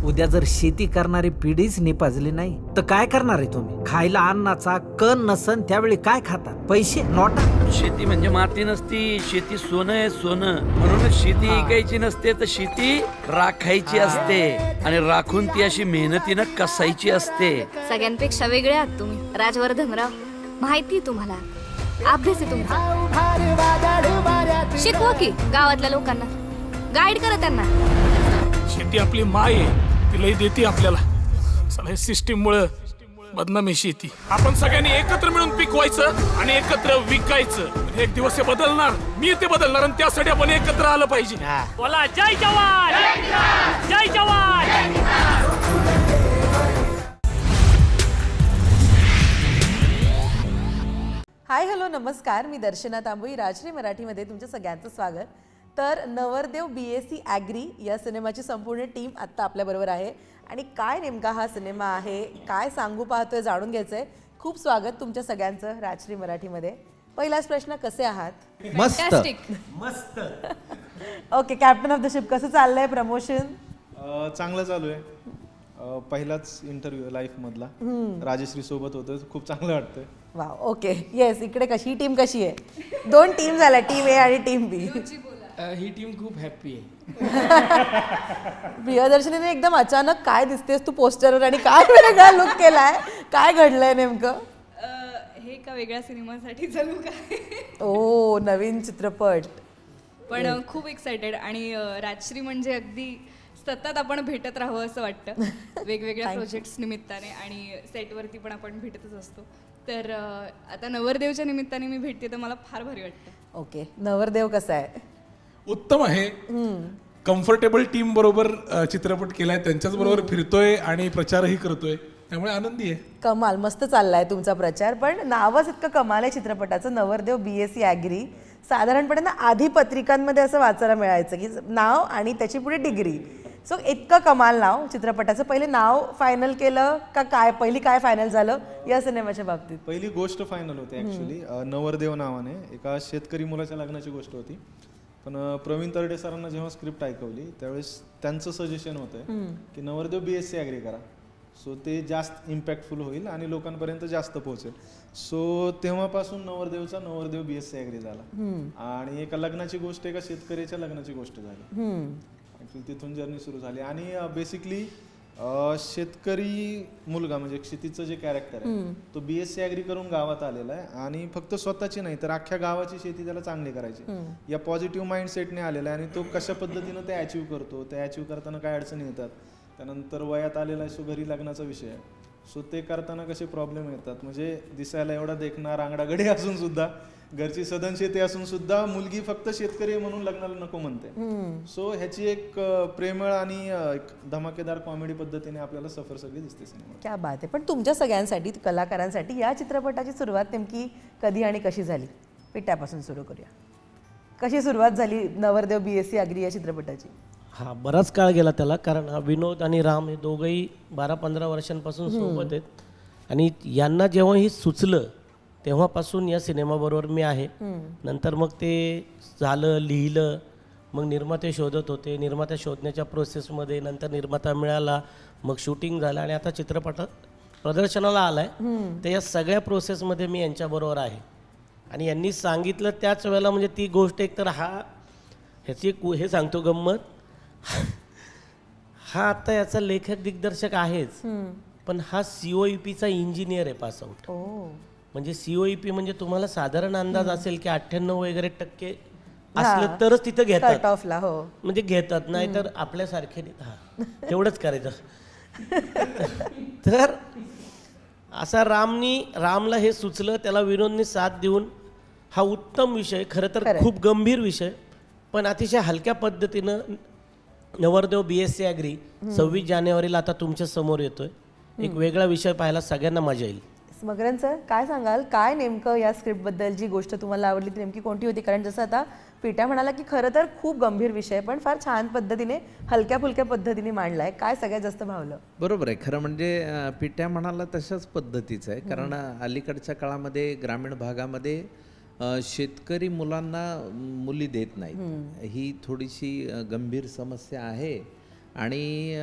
उद्या जर शेती करणारी पिढीच निपाजली नाही तर काय करणार आहे तुम्ही? खायला अन्नाचा कण नसन त्यावेळी काय खातात? पैसे, नोटा. शेती म्हणजे माती नसती, शेती सोनं आहे सोनं. म्हणूनच शेती ऐकायची नसते तर शेती राखायची असते आणि राखून ती अशी मेहनतीनं कसायची असते. सगळ्यांपेक्षा वेगळे आहात तुम्ही राजवर्धनराव. माहिती तुम्हाला, अभ्यास आहे तुमचा. शिकवा की गावातल्या लोकांना, गाईड करा त्यांना. शेती आपली माय आहे, तिलाही देते आपल्याला. चला, हे सिस्टीम मुळे बदनामी शेती. आपण सगळ्यांनी एकत्र मिळून पिकवायचं आणि एकत्र विकायचं. एक दिवस हे बदलणार, मी ते बदलणार आणि त्यासाठी आपण एकत्र आलं पाहिजे. बोला जय जवान, जय जवान. हाय हॅलो नमस्कार, मी दर्शना तांबोई. राजश्री मराठीमध्ये तुमच्या सगळ्यांचं स्वागत. तर नवरदेव BSc ॲग्री या सिनेमाची संपूर्ण टीम आत्ता आपल्याबरोबर आहे आणि काय नेमका हा सिनेमा आहे, काय सांगू पाहतोय, जाणून घ्यायचं आहे. खूप स्वागत तुमच्या सगळ्यांचं राजश्री मराठीमध्ये. पहिलाच प्रश्न, कसे आहात? मस्त. मस्त. Okay, captain of the ship, कसं चाललंय प्रमोशन? चांगलं चालू आहे. पहिलाच इंटरव्ह्यू लाईफमधला राजश्री सोबत होतं, खूप चांगलं वाटतंय. वा, ओके, येस. इकडे कशी टीम कशी आहे? दोन टीम झाल्या, टीम ए आणि टीम बी. ही टीम खूप हॅप्पी आहे. प्रियदर्शनीने एकदम अचानक काय दिसतेस तू पोस्टरवर आणि काय वेगळा लुक केलाय, काय घडलंय नेमकं? हे एका वेगळ्या सिनेमासाठी चालू काय? ओ, नवीन चित्रपट. पण खूप एक्सायटेड आणि राजश्री म्हणजे अगदी सतत आपण भेटत राहावं असं वाटतं. वेगवेगळ्या प्रोजेक्ट्स निमित्ताने आणि सेटवरती पण आपण भेटतच असतो. तर आता नवरदेवच्या निमित्ताने मी भेटते तर मला फार भारी वाटतं. ओके, नवरदेव कसा आहे? उत्तम आहे. कम्फर्टेबल टीम बरोबर चित्रपट केलाय, त्यांच्याच बरोबर फिरतोय आणि प्रचारही करतोय, त्यामुळे आनंदी आहे. कमाल, मस्त चाललाय तुमचा प्रचार. पण नावच इतकं कमाल आहे चित्रपटाचं, नवरदेव BSc ॲग्री. साधारणपणे ना आधी पत्रिकांमध्ये असं वाचायला मिळायचं की नाव आणि त्याची पुढे डिग्री. सो इतकं कमाल नाव चित्रपटाचं. पहिले नाव फायनल केलं का काय? पहिली काय फायनल झालं या सिनेमाच्या बाबतीत? पहिली गोष्ट फायनल होती ॲक्च्युली, नवरदेव नावाने एका शेतकरी मुलाच्या लग्नाची गोष्ट होती. पण प्रवीण तरडे सरांना जेव्हा स्क्रिप्ट ऐकवली त्यावेळेस त्यांचं सजेशन होतं की नवरदेव BSc ॲग्री करा, सो ते जास्त इम्पॅक्टफुल होईल आणि लोकांपर्यंत जास्त पोहोचेल. सो तेव्हापासून नवरदेव BSc ॲग्री झाला आणि एका लग्नाची गोष्ट, एका शेतकऱ्याच्या लग्नाची गोष्ट झाली. ॲक्च्युली तिथून जर्नी सुरू झाली आणि बेसिकली शेतकरी मुलगा म्हणजे क्षितीचं जे कॅरेक्टर आहे तो BSc ॲग्री करून गावात आलेला आहे आणि फक्त स्वतःची नाही तर अख्ख्या गावाची शेती त्याला चांगली करायची या पॉझिटिव्ह माइंडसेटने आलेला आहे. आणि तो कशा पद्धतीनं ते अचीव करतो, ते अचीव करताना काय अडचणी येतात, त्यानंतर वयात आलेला आहे, सो घरी लग्नाचा विषय आहे, सो ते करताना कसे प्रॉब्लेम येतात. म्हणजे दिसायला एवढा देखणा रांगडागडी असून सुद्धा, घरची सदन शेती असून सुद्धा मुलगी फक्त शेतकरी म्हणून लग्नाला नको म्हणते. सो ह्याची एक प्रेमळ आणि एक धमाकेदार कॉमेडी पद्धतीने आपल्याला सफर सगळी दिसते सिनेमा. क्या बात आहे. पण तुमच्या सगळ्यांसाठी, कलाकारांसाठी या चित्रपटाची सुरुवात नेमकी कधी आणि कशी झाली? पिट्यापासून सुरू करूया. कशी सुरुवात झाली नवरदेव BSc ॲग्री या चित्रपटाची? हा, बराच काळ गेला त्याला, कारण विनोद आणि राम हे दोघंही 12-15 वर्षांपासून सोबत आहेत आणि यांना जेव्हा हे सुचलं तेव्हापासून या सिनेमाबरोबर मी आहे. नंतर मग ते झालं, लिहिलं, मग निर्माते शोधत होते, निर्माता शोधण्याच्या प्रोसेसमध्ये नंतर निर्माता मिळाला, मग शूटिंग झालं आणि आता चित्रपट प्रदर्शनाला आला आहे. तर या सगळ्या प्रोसेसमध्ये मी यांच्याबरोबर आहे आणि यांनी सांगितलं त्याच वेळेला, म्हणजे ती गोष्ट एक तर ह्याची हे सांगतो गंमत, हा आता याचा लेखक दिग्दर्शक आहेच, पण हा COEPचा इंजिनियर आहे, पासआउट. म्हणजे COEP म्हणजे तुम्हाला साधारण अंदाज असेल की 98% वगैरे असलं तरच तिथं घेतात, हो, म्हणजे घेतात, नाही तर आपल्यासारखे एवढंच करायचं. तर असा रामला हे सुचलं, त्याला विनोदने साथ देऊन हा उत्तम विषय, खरं तर खूप गंभीर विषय, पण अतिशय हलक्या पद्धतीनं नवरदेव BSc ॲग्री 26 जानेवारीला आता तुमच्या समोर येतोय. एक वेगळा विषय पाहायला सगळ्यांना मजा येईल. मगरन सर, काय सांगाल, काय नेमकं या स्क्रिप्टबद्दल जी गोष्ट तुम्हाला आवडली ती नेमकी कोणती होती? कारण जसं आता पिट्या म्हणाला की खरं तर खूप गंभीर विषय पण फार छान पद्धतीने, हलक्या फुलक्या पद्धतीने मांडलाय. काय सगळ्यात जास्त भावलं? बरोबर आहे, खरं म्हणजे पिट्या म्हणाला तशाच पद्धतीचं आहे. कारण अलीकडच्या काळामध्ये ग्रामीण भागामध्ये शेतकरी मुलांना मुली देत नाहीत, ही थोडीशी गंभीर समस्या आहे आणि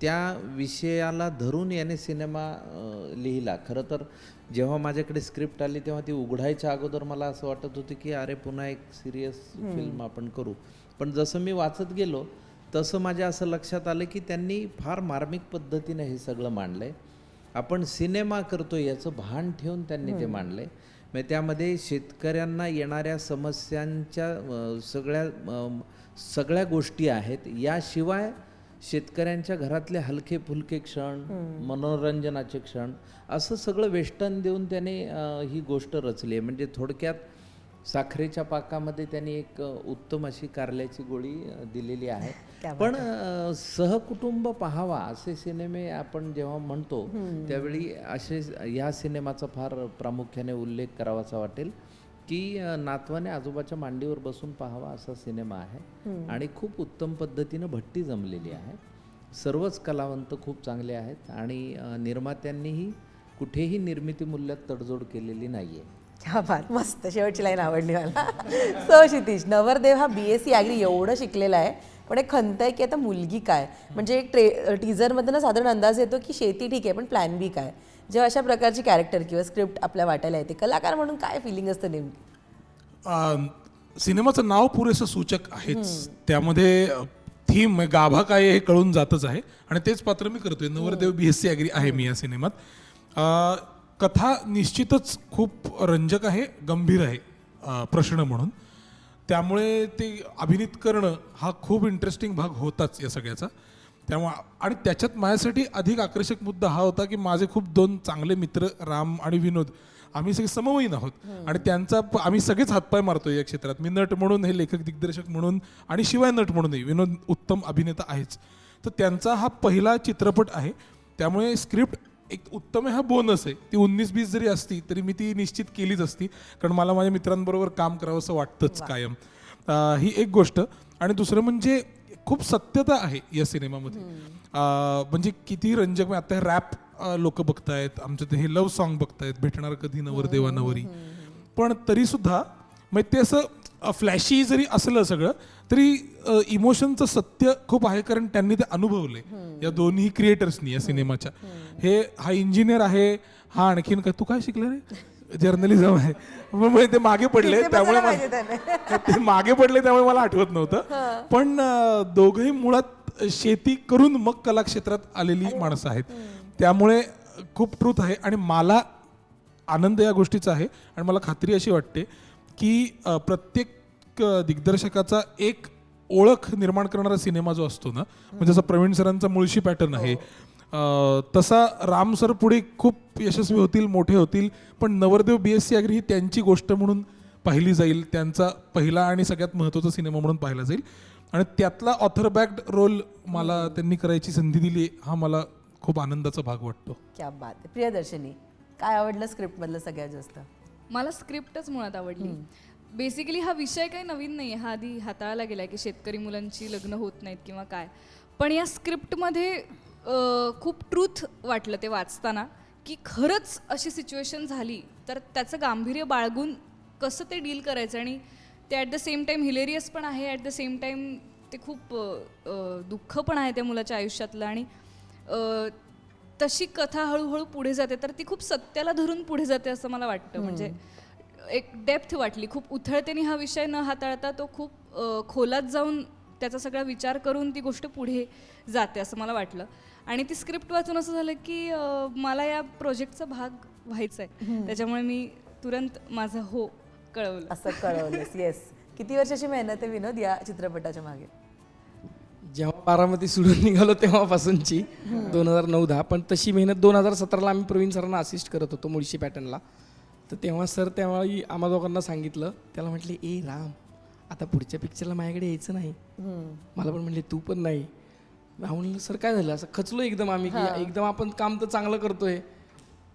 त्या विषयाला धरून याने सिनेमा लिहिला. खरं तर जेव्हा माझ्याकडे स्क्रिप्ट आली तेव्हा ती उघडायच्या अगोदर मला असं वाटत होतं की अरे पुन्हा एक सिरियस फिल्म आपण करू. पण जसं मी वाचत गेलो तसं माझ्या असं लक्षात आलं की त्यांनी फार मार्मिक पद्धतीने हे सगळं मांडलं आहे. आपण सिनेमा करतो याचं भान ठेवून त्यांनी ते मांडलं आहे. म्हणजे त्यामध्ये शेतकऱ्यांना येणाऱ्या समस्यांच्या सगळ्या गोष्टी आहेत. याशिवाय शेतकऱ्यांच्या घरातले हलके फुलके क्षण, मनोरंजनाचे क्षण, असं सगळं वेष्टन देऊन त्याने ही गोष्ट रचली आहे. म्हणजे थोडक्यात साखरेच्या पाकामध्ये त्यांनी एक उत्तम अशी कारल्याची गोळी दिलेली आहे. पण सहकुटुंब पाहावा असे सिनेमे आपण जेव्हा म्हणतो त्यावेळी असे ह्या सिनेमाचा फार प्रामुख्याने उल्लेख करावासा वाटेल की नातवाने आजोबाच्या मांडीवर बसून पाहावा असा सिनेमा आहे. आणि खूप उत्तम पद्धतीनं भट्टी जमलेली आहे. सर्वच कलावंत खूप चांगले आहेत आणि निर्मात्यांनीही कुठेही निर्मिती मूल्यात तडजोड केलेली नाही आहे. क्या बात, मस्त, शेवटची लाईन आवडली मला. सो क्षितिज, नवरदेव हा BSc ॲग्री एवढं शिकलेला आहे, पण एक खंत आहे की आता मुलगी काय. म्हणजे एक टीझरमध्ये ना साधारण अंदाज येतो की शेती ठीक आहे पण प्लॅन बी काय. जेव्हा अशा प्रकारची कॅरेक्टर किंवा स्क्रिप्ट आपल्या वाटायला येते, कलाकार म्हणून काय फिलिंग असतं नेमकी? सिनेमाचं नाव पुरेसं सूचक आहेच. त्यामध्ये थीम गाभा काय हे कळून जातच आहे आणि तेच पात्र मी करतोय. नवरदेव BSc ॲग्री आहे मी या सिनेमात. कथा निश्चितच खूप रंजक आहे, गंभीर आहे प्रश्न म्हणून. त्यामुळे ते अभिनीत करणं हा खूप इंटरेस्टिंग भाग होताच या सगळ्याचा. त्यामुळे आणि त्याच्यात माझ्यासाठी अधिक आकर्षक मुद्दा हा होता की माझे खूप 2 चांगले मित्र राम आणि विनोद, आम्ही सगळे समवयीन आहोत आणि त्यांचा आम्ही सगळेच हातपाय मारतो या क्षेत्रात. मी नट म्हणून, हे लेखक दिग्दर्शक म्हणून आणि शिवाय नट म्हणूनही विनोद उत्तम अभिनेता आहेच. तर त्यांचा हा पहिला चित्रपट आहे. त्यामुळे स्क्रिप्ट एक उत्तम आहे, हा बोनस आहे. ती 19-20 जरी असती तरी मी ती निश्चित केलीच असती, कारण मला माझ्या मित्रांबरोबर काम करावं असं वाटतंच कायम. ही एक गोष्ट. आणि दुसरं म्हणजे खूप सत्यता आहे या सिनेमामध्ये. म्हणजे किती रंजक. म्हणजे आता हे रॅप लोक बघतायत, आमचं ते हे लव्ह सॉन्ग बघतायत, भेटणार कधी नवरदेवा नवरी, पण तरी सुद्धा म्हणजे ते असं फ्लॅशी जरी असलं सगळं तरी इमोशनचं सत्य खूप आहे, कारण त्यांनी ते अनुभवले या दोन्ही क्रिएटर्सनी या सिनेमाच्या. हा इंजिनियर आहे, हा आणखीन काय, तू काय शिकला रे? जर्नलिझम आहे. मग ते मागे पडले त्यामुळे ते मागे पडले त्यामुळे मला आठवत नव्हतं. पण दोघंही मुळात शेती करून मग कला क्षेत्रात आलेली माणसं आहेत. त्यामुळे खूप ट्रूथ आहे आणि मला आनंद या गोष्टीचा आहे. आणि मला खात्री अशी वाटते की प्रत्येक दिग्दर्शकाचा एक ओळख निर्माण करणारा सिनेमा जो असतो ना, म्हणजे जसा प्रवीण सरांचा मुळशी पॅटर्न आहे तसा राम सर पुढे खूप यशस्वी होतील, मोठे होतील, पण नवरदेव BSc ॲग्री ही त्यांची गोष्ट म्हणून पाहिली जाईल, त्यांचा पहिला आणि सगळ्यात महत्त्वाचा सिनेमा म्हणून पाहिला जाईल. आणि त्यातला ऑथर बॅक्ड रोल मला त्यांनी करायची संधी दिली, हा मला खूप आनंदाचा भाग वाटतो. क्या बात आहे. प्रियदर्शनी, काय आवडलं स्क्रिप्टमधलं सगळ्यात जास्त? मला स्क्रिप्टच मुळात आवडली. बेसिकली हा विषय काही नवीन नाही आहे, हा आधी हाताळला गेला की शेतकरी मुलांची लग्न होत नाहीत किंवा काय. पण या स्क्रिप्टमध्ये खूप ट्रूथ वाटलं ते वाचताना, की खरंच अशी सिच्युएशन झाली तर त्याचं गांभीर्य बाळगून कसं ते डील करायचं. आणि ते at the same time hilarious पण आहे, ॲट द सेम टाईम ते खूप दुःख पण आहे त्या मुलाच्या आयुष्यातलं. आणि तशी कथा हळूहळू पुढे जाते तर ती खूप सत्याला धरून पुढे जाते असं मला वाटतं. म्हणजे एक डेप्थ वाटली. खूप उथळतेने हा विषय न हाताळता तो खूप खोलात जाऊन त्याचा सगळा विचार करून ती गोष्ट पुढे जाते असं मला वाटलं. आणि ती स्क्रिप्ट वाचून असं झालं की मला या प्रोजेक्टचा भाग व्हायचा आहे, त्याच्यामुळे मी तुरंत माझं हो कळवलं. असं कळवलंस. येस. किती वर्षाची मेहनत आहे विनोद या चित्रपटाच्या मागे? जेव्हा बारामती सोडून निघालो तेव्हापासूनची 2009-10, पण तशी मेहनत 2017ला आम्ही प्रवीण सरांना असिस्ट करत होतो मुळशी पॅटर्नला. तर तेव्हा सर त्यावेळी आम्हा दोघांना सांगितलं, त्याला म्हटले ए राम आता पुढच्या पिक्चरला माझ्याकडे यायचं नाही. मला पण म्हणले तू पण नाही. म्हणलं सर काय झालं, असं खचलो एकदम आम्ही की एकदम आपण काम तर चांगलं करतोय.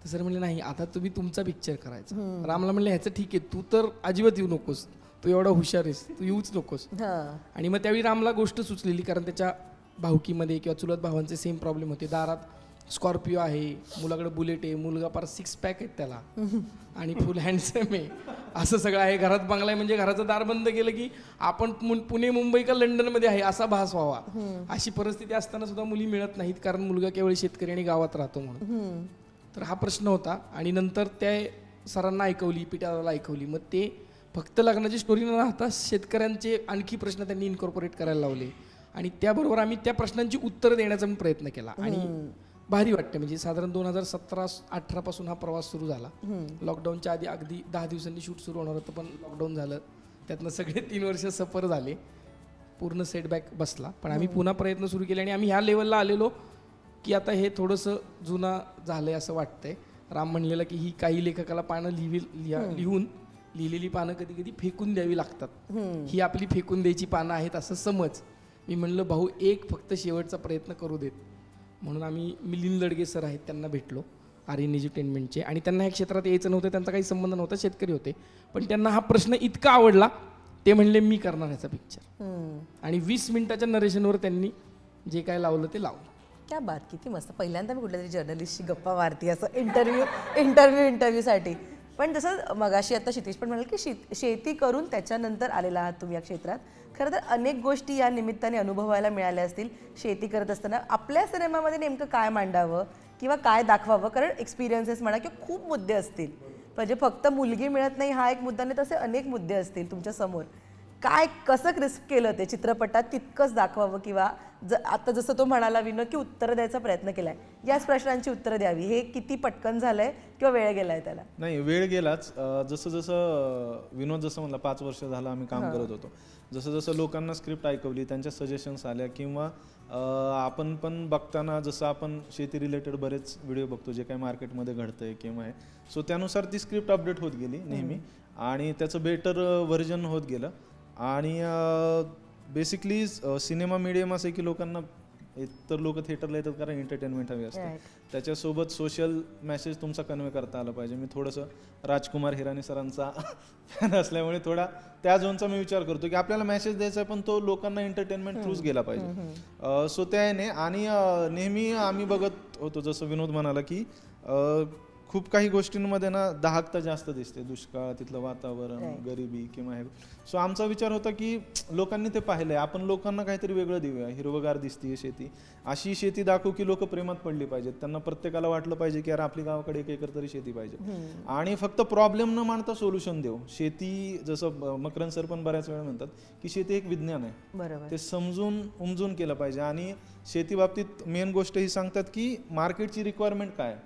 तर सर म्हणले नाही आता तुम्ही तुमचा पिक्चर करायचा. रामला म्हणले ह्याचं ठीक आहे, तू तर अजिबात येऊ नकोस, तू एवढा हुशार आहेस, तू येऊच नकोस. आणि मग त्यावेळी रामला गोष्ट सुचलेली, कारण त्याच्या भाऊकीमध्ये किंवा चुलत भावांचे सेम प्रॉब्लेम होते. दारात स्कॉर्पिओ आहे, मुलाकडे बुलेट आहे, मुलगा पार 6 पॅक आहेत त्याला आणि फुल हँडसम आहे, असं सगळं आहे. घरात बंगला आहे, म्हणजे घराचं दार बंद केलं की आपण पुणे, मुंबई का लंडनमध्ये आहे असा भास व्हावा. अशी परिस्थिती असताना सुद्धा मुली मिळत नाहीत, कारण मुलगा केवळ शेतकरी आणि गावात राहतो म्हणून. तर हा प्रश्न होता. आणि नंतर त्या सरांना ऐकवली, पिटाला ऐकवली. मग ते फक्त लग्नाची स्टोरी न राहता शेतकऱ्यांचे आणखी प्रश्न त्यांनी इन्कॉर्पोरेट करायला लावले आणि त्याबरोबर आम्ही त्या प्रश्नांची उत्तरं देण्याचा मी प्रयत्न केला. आणि भारी वाटतं. म्हणजे साधारण 2017-18 पासून हा प्रवास सुरू झाला. लॉकडाऊनच्या आधी अगदी 10 दिवसांनी शूट सुरू होणार होतं, पण लॉकडाऊन झालं. त्यातनं सगळे 3 वर्ष सफर झाले, पूर्ण सेटबॅक बसला. पण आम्ही पुन्हा प्रयत्न सुरू केले आणि आम्ही ह्या लेवलला आलेलो की आता हे थोडंसं जुनं झालंय असं वाटतंय. राम म्हणलेलं की ही काही लेखकाला पानं लिहून लिहिलेली पानं कधी कधी फेकून द्यावी लागतात, ही आपली फेकून द्यायची पानं आहेत असं समज. मी म्हणलं भाऊ एक फक्त शेवटचा प्रयत्न करू देत. म्हणून आम्ही मिलिंद लडगे सर आहेत त्यांना भेटलो, आर्यन एंटरटेनमेंटचे. आणि त्यांना ह्या क्षेत्रात यायचं नव्हतं, त्यांचा काही संबंध नव्हता, शेतकरी होते. पण त्यांना हा प्रश्न इतका आवडला, ते म्हणले मी करणार ह्याचा पिक्चर. आणि 20 मिनिटाच्या नरेशनवर त्यांनी जे काय लावलं ते लावलं. क्या बात, किती मस्त. पहिल्यांदा मी कुठल्या तरी जर्नलिस्टची गप्पा मारती असं इंटरव्ह्यूसाठी. पण जसं मगाशी आता क्षितिज पण म्हणाल की शेती करून त्याच्यानंतर आलेला आहात तुम्ही या क्षेत्रात. खरं तर अनेक गोष्टी या निमित्ताने अनुभवायला मिळाल्या असतील शेती करत असताना. आपल्या सिनेमामध्ये नेमकं काय मांडावं किंवा काय दाखवावं, कारण एक्सपिरियन्सेस म्हणा किंवा खूप मुद्दे असतील. म्हणजे फक्त मुलगी मिळत नाही हा एक मुद्दा नाही, तसे अनेक मुद्दे असतील तुमच्या समोर. काय कसं क्रिस्प केलं ते चित्रपटात तितकंच दाखवावं, किंवा आता जसं तो म्हणाला विनोद की उत्तरं द्यायचा प्रयत्न केलाय, याच प्रश्नांची उत्तरं द्यावी, हे किती पटकन झालंय किंवा वेळ गेलाय त्याला? नाही, वेळ गेलाच. जसं जसं विनोद जसं म्हणला 5 वर्ष झालं आम्ही काम करत होतो. जसं जसं लोकांना स्क्रिप्ट ऐकवली, त्यांच्या सजेशन्स आल्या, किंवा आपण पण बघताना जसं आपण शेती रिलेटेड बरेच व्हिडिओ बघतो जे काही मार्केटमध्ये घडतंय किंवा आहे, सो त्यानुसार ती स्क्रिप्ट अपडेट होत गेली नेहमी आणि त्याचं बेटर व्हर्जन होत गेलं. आणि बेसिकली सिनेमा मीडियम असं की लोकांना तर लोक थिएटरला येतात कारण एंटरटेनमेंट हवी असते, त्याच्यासोबत सोशल मेसेज तुमचा कन्वे करता आला पाहिजे. मी थोडंसं राजकुमार हिरानी सरांचा फॅन असल्यामुळे थोडा त्या झोनचा मी विचार करतो की आपल्याला मेसेज द्यायचा आहे पण तो लोकांना एंटरटेनमेंट थ्रूच गेला पाहिजे. सो त्याने आणि नेहमी आम्ही बघत होतो जसं विनोद म्हणाला की खूप काही गोष्टींमध्ये ना दाहकता जास्त दिसते, दुष्काळ, तिथलं वातावरण, गरिबी किंवा हे. सो आमचा विचार होता की लोकांनी ते पाहिलंय, आपण लोकांना काहीतरी वेगळं देऊया. हिरवगार दिसतीये शेती, अशी शेती दाखवू की लोक प्रेमात पडली पाहिजेत, त्यांना प्रत्येकाला वाटलं पाहिजे की यार आपली गावाकडे 1 एकर तरी शेती पाहिजे. आणि फक्त प्रॉब्लेम न मांडता सोल्युशन देऊ. शेती जसं मकरंद सर पण बऱ्याच वेळा म्हणतात की शेती एक विज्ञान आहे, ते समजून उमजून केलं पाहिजे. आणि शेती बाबतीत मेन गोष्ट ही सांगतात की मार्केटची रिक्वायरमेंट काय,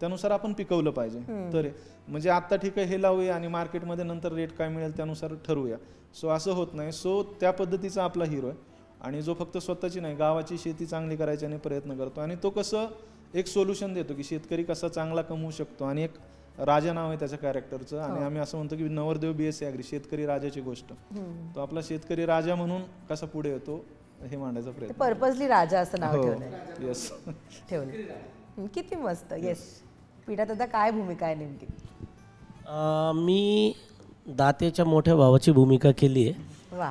त्यानुसार आपण पिकवलं पाहिजे. तर म्हणजे आता ठीक आहे हे लावूया आणि मार्केटमध्ये नंतर रेट काय मिळेल त्यानुसार ठरवूया. सो असं होत नाही. सो त्या पद्धतीचा आपला हिरो आहे आणि जो फक्त स्वतःची नाही गावाची शेती चांगली करायची आणि प्रयत्न करतो. आणि तो कसं एक सोल्युशन देतो की शेतकरी कसा चांगला कमवू शकतो. आणि एक राजा नाव आहे त्याच्या कॅरेक्टरचं. आणि आम्ही असं म्हणतो की नवरदेव BSc ॲग्री, शेतकरी राजाची गोष्ट. तो आपला शेतकरी राजा म्हणून कसा पुढे येतो हे मांडायचा प्रयत्न. पर्पजली राजा असं नाव ठेवलंय. येस, ठेवलं. किती मस्त. येस, पिढ्यात आता काय भूमिका आहे नेमकी? मी दातेच्या मोठ्या भावाची भूमिका केली आहे. वा,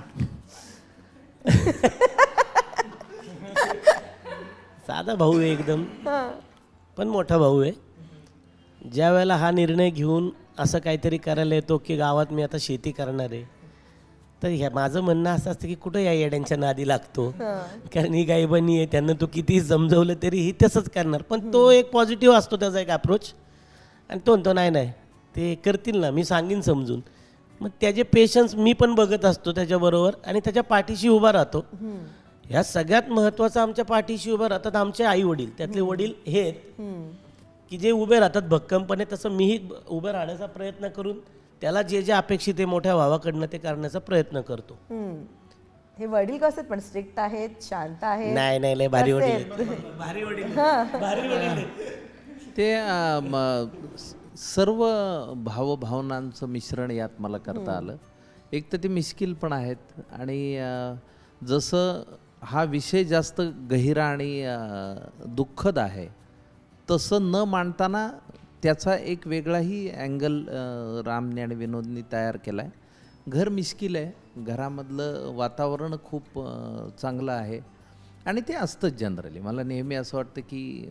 साधा भाऊ आहे एकदम, पण मोठा भाऊ आहे. ज्या वेळेला हा निर्णय घेऊन असं काहीतरी करायला येतो की गावात मी आता शेती करणार आहे, तर ह्या माझं म्हणणं असं असतं की कुठं या येड्यांच्या नादी लागतो, कारण ही गायबानी आहे, त्यांना तो कितीही समजवलं तरी ही तसंच करणार. पण तो एक पॉझिटिव्ह असतो त्याचा एक अप्रोच, आणि तो म्हणतो नाही नाही ते करतील ना, मी सांगीन समजून. मग त्याचे पेशन्स मी पण बघत असतो त्याच्याबरोबर आणि त्याच्या पाठीशी उभा राहतो. ह्या सगळ्यात महत्त्वाचं आमच्या पाठीशी उभं राहतात आमचे आई वडील. त्यातले वडील हे आहेत की जे उभे राहतात भक्कमपणे, तसं मीही उभं राहण्याचा प्रयत्न करून त्याला जे जे अपेक्षित आहे मोठ्या भावाकडनं ते करण्याचा प्रयत्न करतो. हे वडील कसे पण स्ट्रिक्ट आहेत, शांत आहेत? नाही नाही, लय भारी वडील आहेत. भारी वडील, भारी वडील. ते सर्व भावभावनांचं मिश्रण यात मला करता आलं. एक तर ते मिश्किल पण आहेत आणि जसं हा विषय जास्त गहिरा आणि दुःखद आहे तसं न मांडताना त्याचा एक वेगळाही अँगल रामने आणि विनोदनी तयार केला आहे. घर मिश्किल आहे, घरामधलं वातावरण खूप चांगलं आहे आणि ते असतंच जनरली. मला नेहमी असं वाटतं की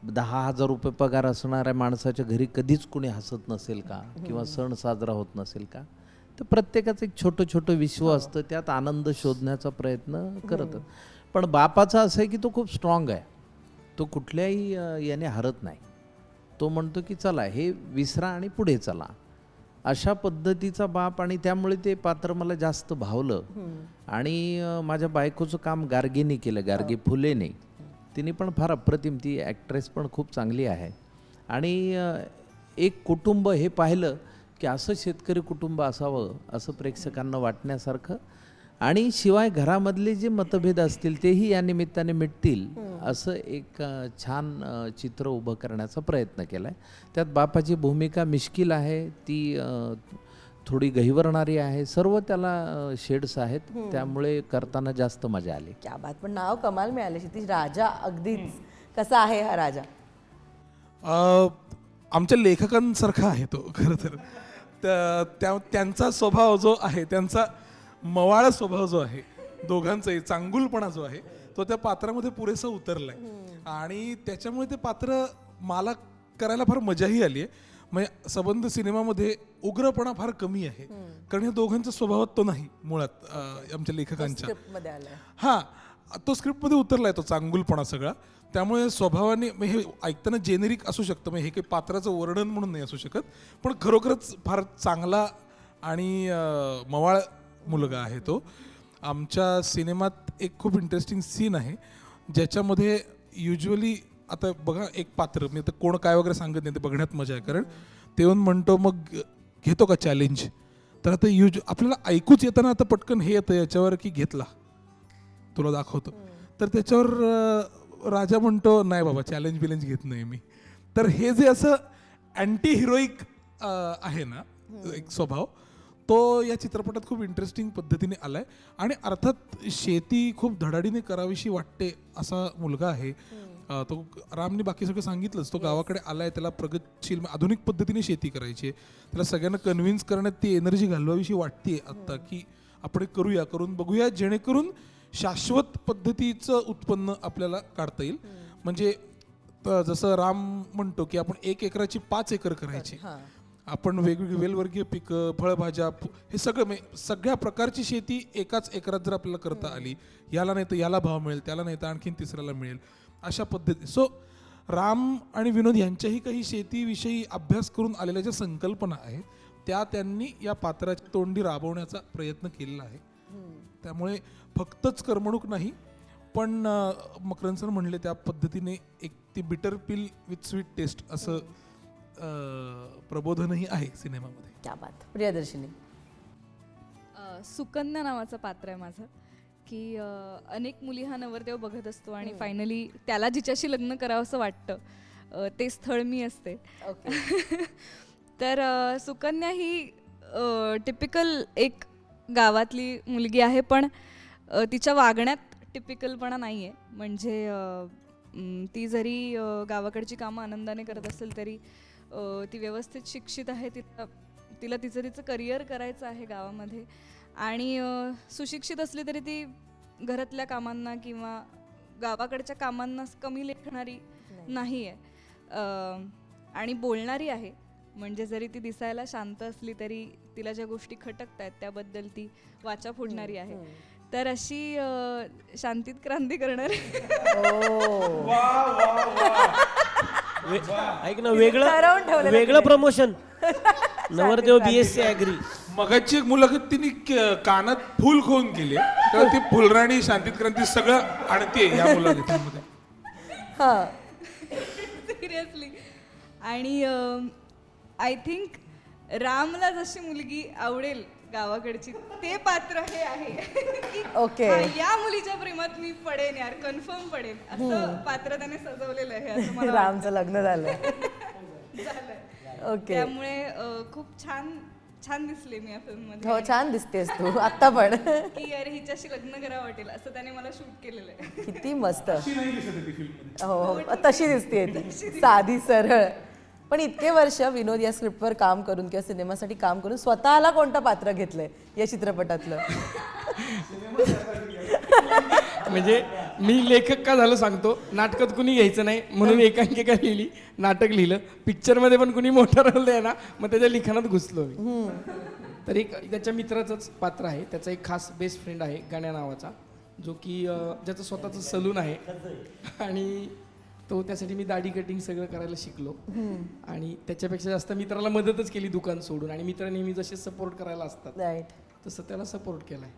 10,000 रुपये पगार असणाऱ्या माणसाच्या घरी कधीच कोणी हसत नसेल का, किंवा सण साजरा होत नसेल का? तर प्रत्येकाचं एक छोटं छोटं विश्व असतं, त्यात आनंद शोधण्याचा प्रयत्न करतात. पण बापाचं असं आहे की तो खूप स्ट्रॉंग आहे, तो कुठल्याही याने हरत नाही. तो म्हणतो की चला हे विसरा आणि पुढे चला, अशा पद्धतीचा बाप. आणि त्यामुळे ते पात्र मला जास्त भावलं. आणि माझ्या बायकोचं काम गार्गीने केलं, गार्गी फुलेने. तिने पण फार अप्रतिम, ती ॲक्ट्रेस पण खूप चांगली आहे. आणि एक कुटुंब हे पाहिलं की असं शेतकरी कुटुंब असावं असं प्रेक्षकांना वाटण्यासारखं. आणि शिवाय घरामधले जे मतभेद असतील तेही या निमित्ताने मिटतील असं एक छान चित्र उभं करण्याचा प्रयत्न केला आहे. त्यात बापाची भूमिका मिश्किल आहे, ती थोडी गहिवरणारी आहे. सर्व त्याला शेड्स आहेत, त्यामुळे करताना जास्त मजा आली. क्या बात. पण नाव कमाल मिळाले क्षितिज, राजा. अगदीच कसा आहे हा राजा? आमच्या लेखकांसारखा आहे तो खरं तर. त्यांचा स्वभाव जो आहे, त्यांचा मवाळ स्वभाव जो आहे, दोघांचाही चांगुलपणा जो आहे, तो त्या पात्रामध्ये पुरेसा उतरलाय. आणि त्याच्यामुळे ते पात्र मला करायला फार मजाही आली आहे. म्हणजे संबंध सिनेमामध्ये उग्रपणा फार कमी आहे, कारण हे दोघांच्या स्वभावात तो नाही मुळात आमच्या लेखकांच्या. हां, तो स्क्रिप्टमध्ये उतरलाय तो चांगुलपणा सगळा. त्यामुळे स्वभावाने हे ऐकताना जेनेरिक असू शकतं, म्हणजे हे काही पात्राचं वर्णन म्हणून नाही असू शकत, पण खरोखरच फार चांगला आणि मवाळ मुलगा आहे तो. आमच्या सिनेमात एक खूप इंटरेस्टिंग सीन आहे ज्याच्यामध्ये युजली आता बघा, एक पात्र, मी आता कोण काय वगैरे सांगत नाही, ते बघण्यात मजा आहे. कारण ते येऊन म्हणतो मग घेतो का चॅलेंज, तर आता आपल्याला ऐकूच येताना आता पटकन हे येतं याच्यावर की घेतला तुला दाखवतो, तर त्याच्यावर राजा म्हणतो नाही बाबा चॅलेंज बिलेंज घेत नाही मी. तर हे जे असं अँटी हिरोईक आहे ना एक स्वभाव, तो या चित्रपटात खूप इंटरेस्टिंग पद्धतीने आलाय. आणि अर्थात शेती खूप धडाडीने करावीशी वाटते असा मुलगा आहे तो. रामने बाकी सगळं सांगितलंच. तो गावाकडे आलाय, त्याला प्रगतशील आधुनिक पद्धतीने शेती करायची आहे, त्याला सगळ्यांना कन्व्हिन्स करण्यात ती एनर्जी घालवावीशी वाटते आता की आपण करूया, करून बघूया, जेणेकरून शाश्वत पद्धतीचं उत्पन्न आपल्याला काढता येईल. म्हणजे जसं राम म्हणतो की आपण 1 एकराची 5 एकर करायची, आपण वेगवेगळी वेलवर्गीय पिकं, फळभाज्या, हे सगळं सगळ्या प्रकारची शेती एकाच एकरात जर आपल्याला करता आली, याला नाही तर याला भाव मिळेल, त्याला नाही तर आणखीन तिसऱ्याला मिळेल, अशा पद्धती. सो राम आणि विनोद यांच्याही काही शेतीविषयी अभ्यास करून आलेल्या ज्या संकल्पना आहेत त्या त्यांनी या पात्राच्या तोंडी राबवण्याचा प्रयत्न केलेला आहे. त्यामुळे फक्तच करमणूक नाही, पण मकरंद सर म्हणले त्या पद्धतीने एक ती बिटर पिल विथ स्वीट टेस्ट असं प्रबोधनही आहे सिनेमामध्ये. क्या बात. प्रियदर्शिनी? सुकन्या नावाचं पात्र आहे माझं, की अनेक मुली हा नवरदेव बघत असतो आणि फायनली त्याला जिच्याशी लग्न करावं असं वाटतं, ते स्थळ मी असते. तर सुकन्या ही टिपिकल एक गावातली मुलगी आहे, पण तिच्या वागण्यात टिपिकलपणा नाही आहे. म्हणजे ती जरी गावाकडची कामं आनंदाने करत असेल तरी ती व्यवस्थित शिक्षित आहे, तिला तिचं करिअर करायचं आहे गावामध्ये. आणि सुशिक्षित असली तरी ती घरातल्या कामांना किंवा गावाकडच्या कामांना कमी लेखणारी नाही आहे, आणि बोलणारी आहे. म्हणजे जरी ती दिसायला शांत असली तरी तिला ज्या गोष्टी खटकत आहेत त्याबद्दल ती वाचा फोडणारी आहे. तर अशी शांतीत क्रांती करणार. ऐक ना, वेगळं प्रमोशन, नवरदेव BSc ॲग्री. मगाची एक मुलाखत तिने कानात फुल खोन केली, तर ती फुलराणी शांतीत क्रांती सगळं आणते या मुलाखतीमध्ये. सिरियसली. आणि आय थिंक रामला जशी मुलगी आवडेल गावाकडची, ते पात्र हे आहे की या मुलीच्या प्रेमात मी पडेन यार, कन्फर्म पडेन, असं पात्र त्याने सजवलेलं आहे असं मला रामचं लग्न झालंय. ओके. त्यामुळे खूप छान दिसले मी या फिल्ममध्ये. हो, छान दिसतेस तू आता पण. की अरे हिच्याशी लग्न करावं वाटेल असं त्याने मला शूट केलेलं आहे. किती मस्त. हो, तशी दिसते ती, साधी सरळ. पण इतके वर्ष विनोद या स्क्रिप्टवर काम करून किंवा सिनेमासाठी काम करून स्वतःला कोणतं पात्र घेतलंय या चित्रपटातलं? म्हणजे मी लेखक का झालं सांगतो. नाटकात कुणी घ्यायचं नाही म्हणून एकांकिका लिहिली, नाटक लिहिलं. पिक्चरमध्ये पण कुणी मोठा रोल द्या ना, मग त्याच्या लिखाणात घुसलो मी. तर एक त्याच्या मित्राचंच पात्र आहे. त्याचा एक खास बेस्ट फ्रेंड आहे गाण्या नावाचा, जो की ज्याचं स्वतःचं सलून आहे. आणि तो त्यासाठी मी दाढी कटिंग सगळं करायला शिकलो. आणि त्याच्यापेक्षा जास्त मित्राला मदतच केली दुकान सोडून. आणि मित्र नेहमी जसे सपोर्ट करायला असतात राईट. तसं त्याला सपोर्ट केलाय.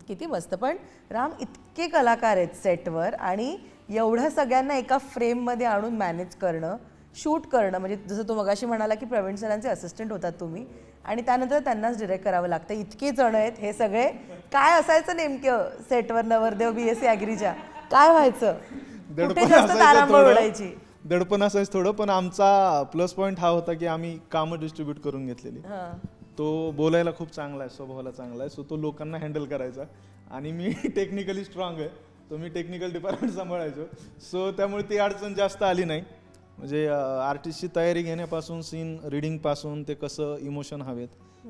किती मस्त. पण राम, इतके कलाकार आहेत सेटवर आणि एवढ्या सगळ्यांना एका फ्रेममध्ये आणून मॅनेज करणं, शूट करणं, म्हणजे जसं तो मगाशी म्हणाला की प्रवीण सरांचे असिस्टंट होतात तुम्ही आणि त्यानंतर त्यांनाच डिरेक्ट करावं लागतं. इतके जण आहेत हे सगळे. काय असायचं नेमकं सेटवर नवरदेव BSc ॲग्रीच्या? काय व्हायचं? कुठे जास्त तारांबळ उडायची? दडपण असायचं थोडं, पण आमचा प्लस पॉईंट हा होता की आम्ही कामं डिस्ट्रीब्यूट करून घेतलेली. तो बोलायला खूप चांगला आहे, स्वभावाला चांगला आहे, सो तो लोकांना हँडल करायचा. आणि मी टेक्निकली स्ट्रॉंग आहे, तो मी टेक्निकल डिपार्टमेंट सांभाळायचो. सो त्यामुळे ती अडचण जास्त आली नाही. म्हणजे आर्टिस्टची तयारी घेण्यापासून, सीन रिडिंगपासून ते कसं इमोशन हवेत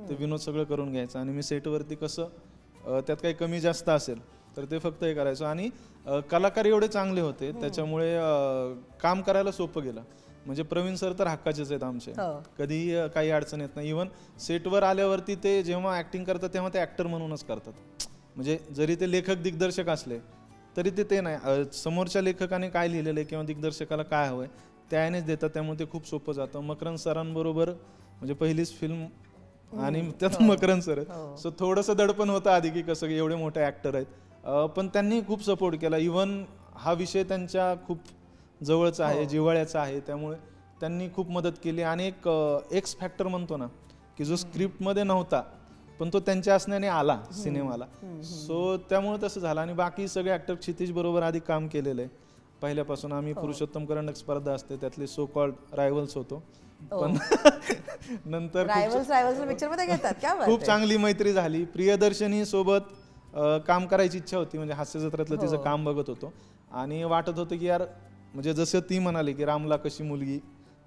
ते विनोद सगळं करून घ्यायचं. आणि मी सेटवरती कसं त्यात काही कमी जास्त असेल तर ते फक्त हे करायचं. आणि कलाकार एवढे चांगले होते त्याच्यामुळे काम करायला सोपं गेलं. म्हणजे प्रवीण सर तर हक्काचेच आहेत आमचे, कधी काही अडचण येत नाही. इव्हन सेटवर आल्यावरती ते जेव्हा ॲक्टिंग करतात तेव्हा ते ॲक्टर म्हणूनच करतात. म्हणजे जरी ते लेखक दिग्दर्शक असले तरी ते नाही, समोरच्या लेखकाने काय लिहिलेलं आहे किंवा दिग्दर्शकाला काय हवं आहे त्यानेच देतात. त्यामुळे ते खूप सोपं जातं. मकरंद सरांबरोबर म्हणजे पहिलीच फिल्म आणि त्यात मकरंद सर आहेत, सो थोडंसं दडपण होतं आधी की कसं एवढे मोठे ॲक्टर आहेत. पण त्यांनी खूप सपोर्ट केला. इव्हन हा विषय त्यांच्या खूप जवळचा आहे, जिव्हाळ्याचा आहे, त्यामुळे त्यांनी खूप मदत केली. आणि एक एक्स फॅक्टर म्हणतो ना की जो स्क्रिप्टमध्ये नव्हता पण तो त्यांच्या असण्याने आला सिनेमाला, सो त्यामुळे तसं झालं. आणि बाकी सगळे ॲक्टर क्षितिज बरोबर आधी काम केलेलं आहे पहिल्यापासून. आम्ही पुरुषोत्तम करंडक स्पर्धा असते त्यातले सो कॉल्ड रायव्हल्स होतो. पण नंतर पिक्चरमध्ये घेतात क्या बात खूप आहे. चांगली मैत्री झाली. प्रियदर्शनी सोबत काम करायची इच्छा होती. म्हणजे हास्य जत्रातलं तिचं काम बघत होतो आणि वाटत होतं की यार, म्हणजे जसं ती म्हणाली की रामला कशी मुलगी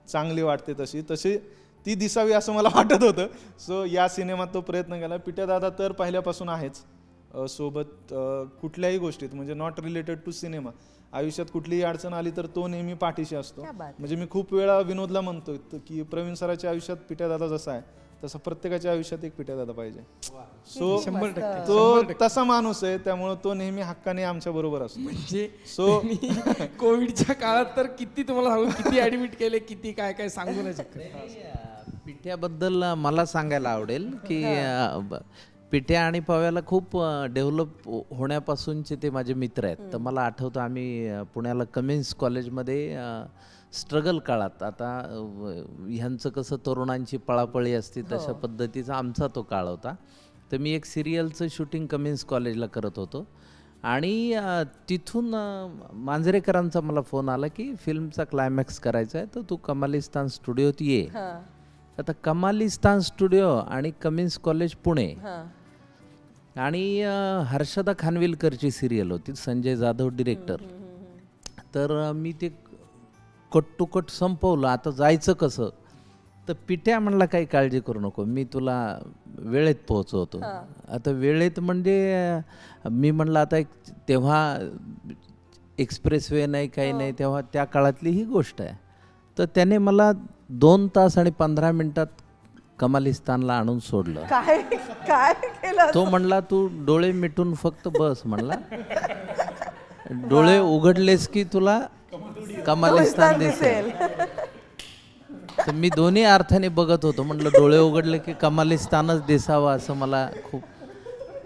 चांगली वाटते तशी ती दिसावी असं मला वाटत होतं. सो या सिनेमात तो प्रयत्न केला. पिट्या दादा तर पहिल्यापासून आहेच सोबत कुठल्याही गोष्टीत, म्हणजे नॉट रिलेटेड टू सिनेमा. आयुष्यात कुठलीही अडचण आली तर तो नेहमी पाठीशी असतो. म्हणजे मी खूप वेळा विनोदला म्हणतो की प्रवीण सराच्या आयुष्यात पिट्या दादा जसा आहे तसं प्रत्येकाच्या आयुष्यात एक पिट्या दादा पाहिजे. सो 100% तो तसा माणूस आहे, त्यामुळे तो नेहमी हक्काने आमच्या बरोबर असतो. म्हणजे सो कोविडच्या काळात तर किती तुम्हाला सांगू, किती ऍडमिट केले, किती काय काय सांगू नाही शकत. पिठ्याबद्दल मला सांगायला आवडेल की पिठ्या आणि पव्याला खूप डेव्हलप होण्यापासूनचे ते माझे मित्र आहेत. तर मला आठवतं आम्ही पुण्याला कमिन्स कॉलेजमध्ये स्ट्रगल काळात, आता ह्यांचं कसं तरुणांची पळापळी असते तशा पद्धतीचा आमचा तो काळ होता. तर मी एक सिरियलचं शूटिंग कमिन्स कॉलेजला करत होतो आणि तिथून मांजरेकरांचा मला फोन आला की फिल्मचा क्लायमॅक्स करायचा आहे तर तू कमालिस्तान स्टुडिओत ये. आता कमालिस्तान स्टुडिओ आणि कमिन्स कॉलेज पुणे आणि हर्षदा खानविलकरची सिरियल होती, संजय जाधव डिरेक्टर. तर मी ते कट टू कट संपवलं. आता जायचं कसं, तर पिट्या म्हणला काही काळजी करू नको, मी तुला वेळेत पोहोचवतो. आता वेळेत म्हणजे मी म्हणलं आता एक तेव्हा एक्सप्रेस वे नाही काही नाही, तेव्हा त्या काळातली ही गोष्ट आहे. तर त्याने मला 2 तास आणि 15 मिनिटात कमालिस्तानला आणून सोडलं. काय काय केलं? तो म्हणला तू डोळे मिटून फक्त बस म्हणला, डोळे उघडलेस की तुला कमालिस्तान दिसेल. तर मी दोन्ही अर्थाने बघत होतो, म्हटलं डोळे उघडले की कमालिस्तानच दिसावं असं मला खूप.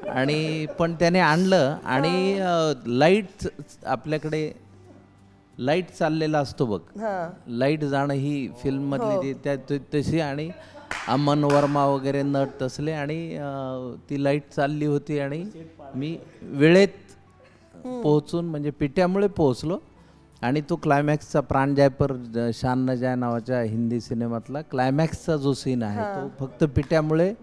आणि पण त्याने आणलं आणि लाईट, आपल्याकडे लाईट चाललेला असतो बघ, लाईट जाणं ही फिल्म मधली तशी. आणि अमन वर्मा वगैरे नट तसले आणि ती लाईट चालली होती आणि मी वेळेत पोहोचून, म्हणजे पिट्यामुळे पोहोचलो. आणि तो क्लायमॅक्सचा प्राण जाय पर शान न जाय नावाच्या हिंदी सिनेमातला क्लायमॅक्सचा जो सीन आहे तो फक्त पिट्यामुळे.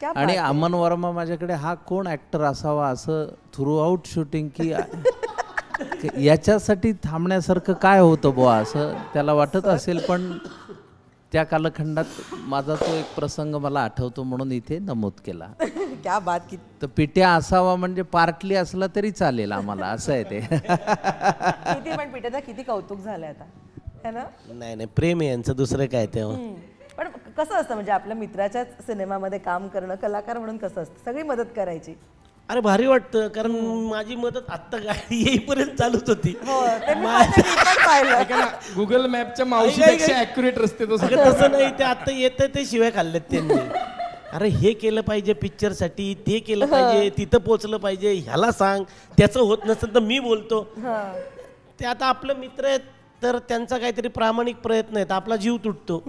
आणि अमन वर्मा माझ्याकडे हा कोण ॲक्टर असावा असं थ्रू आउट शूटिंग की याच्यासाठी थांबण्यासारखं काय होतं बुवा असं त्याला वाटत असेल. पण त्या कालखंडात माझा तो एक प्रसंग मला आठवतो म्हणून इथे नमूद केला. क्या बात की तर पिट्या असावा म्हणजे पार्टली असला तरी चालेल आम्हाला, असं आहे ते. किती पण पिठेचा किती कौतुक झालंय आता है ना. नाही नाही, प्रेम आहे यांचं, दुसरं काय तेव्हा. पण कसं असतं म्हणजे आपल्या मित्राच्याच सिनेमामध्ये काम करणं, कलाकार म्हणून कसं असतं, सगळी मदत करायची. अरे भारी वाटतं, कारण माझी मदत आत्ता गाडी येईपर्यंत चालूच होती. हो ते मी पण पाहिलं. गुगल मॅपच्या मावशीपेक्षा ॲक्युरेट रस्ते तो अगं तसं नाही, ते आता येतं ते शिवाय खाल्लेत त्यांनी. अरे हे केलं पाहिजे पिक्चरसाठी, ते केलं पाहिजे, तिथं पोचलं पाहिजे, ह्याला सांग, त्याचं होत नसेल तर मी बोलतो. ते आता आपलं मित्र आहेत तर त्यांचा काहीतरी प्रामाणिक प्रयत्न आहे, आपला जीव तुटतो.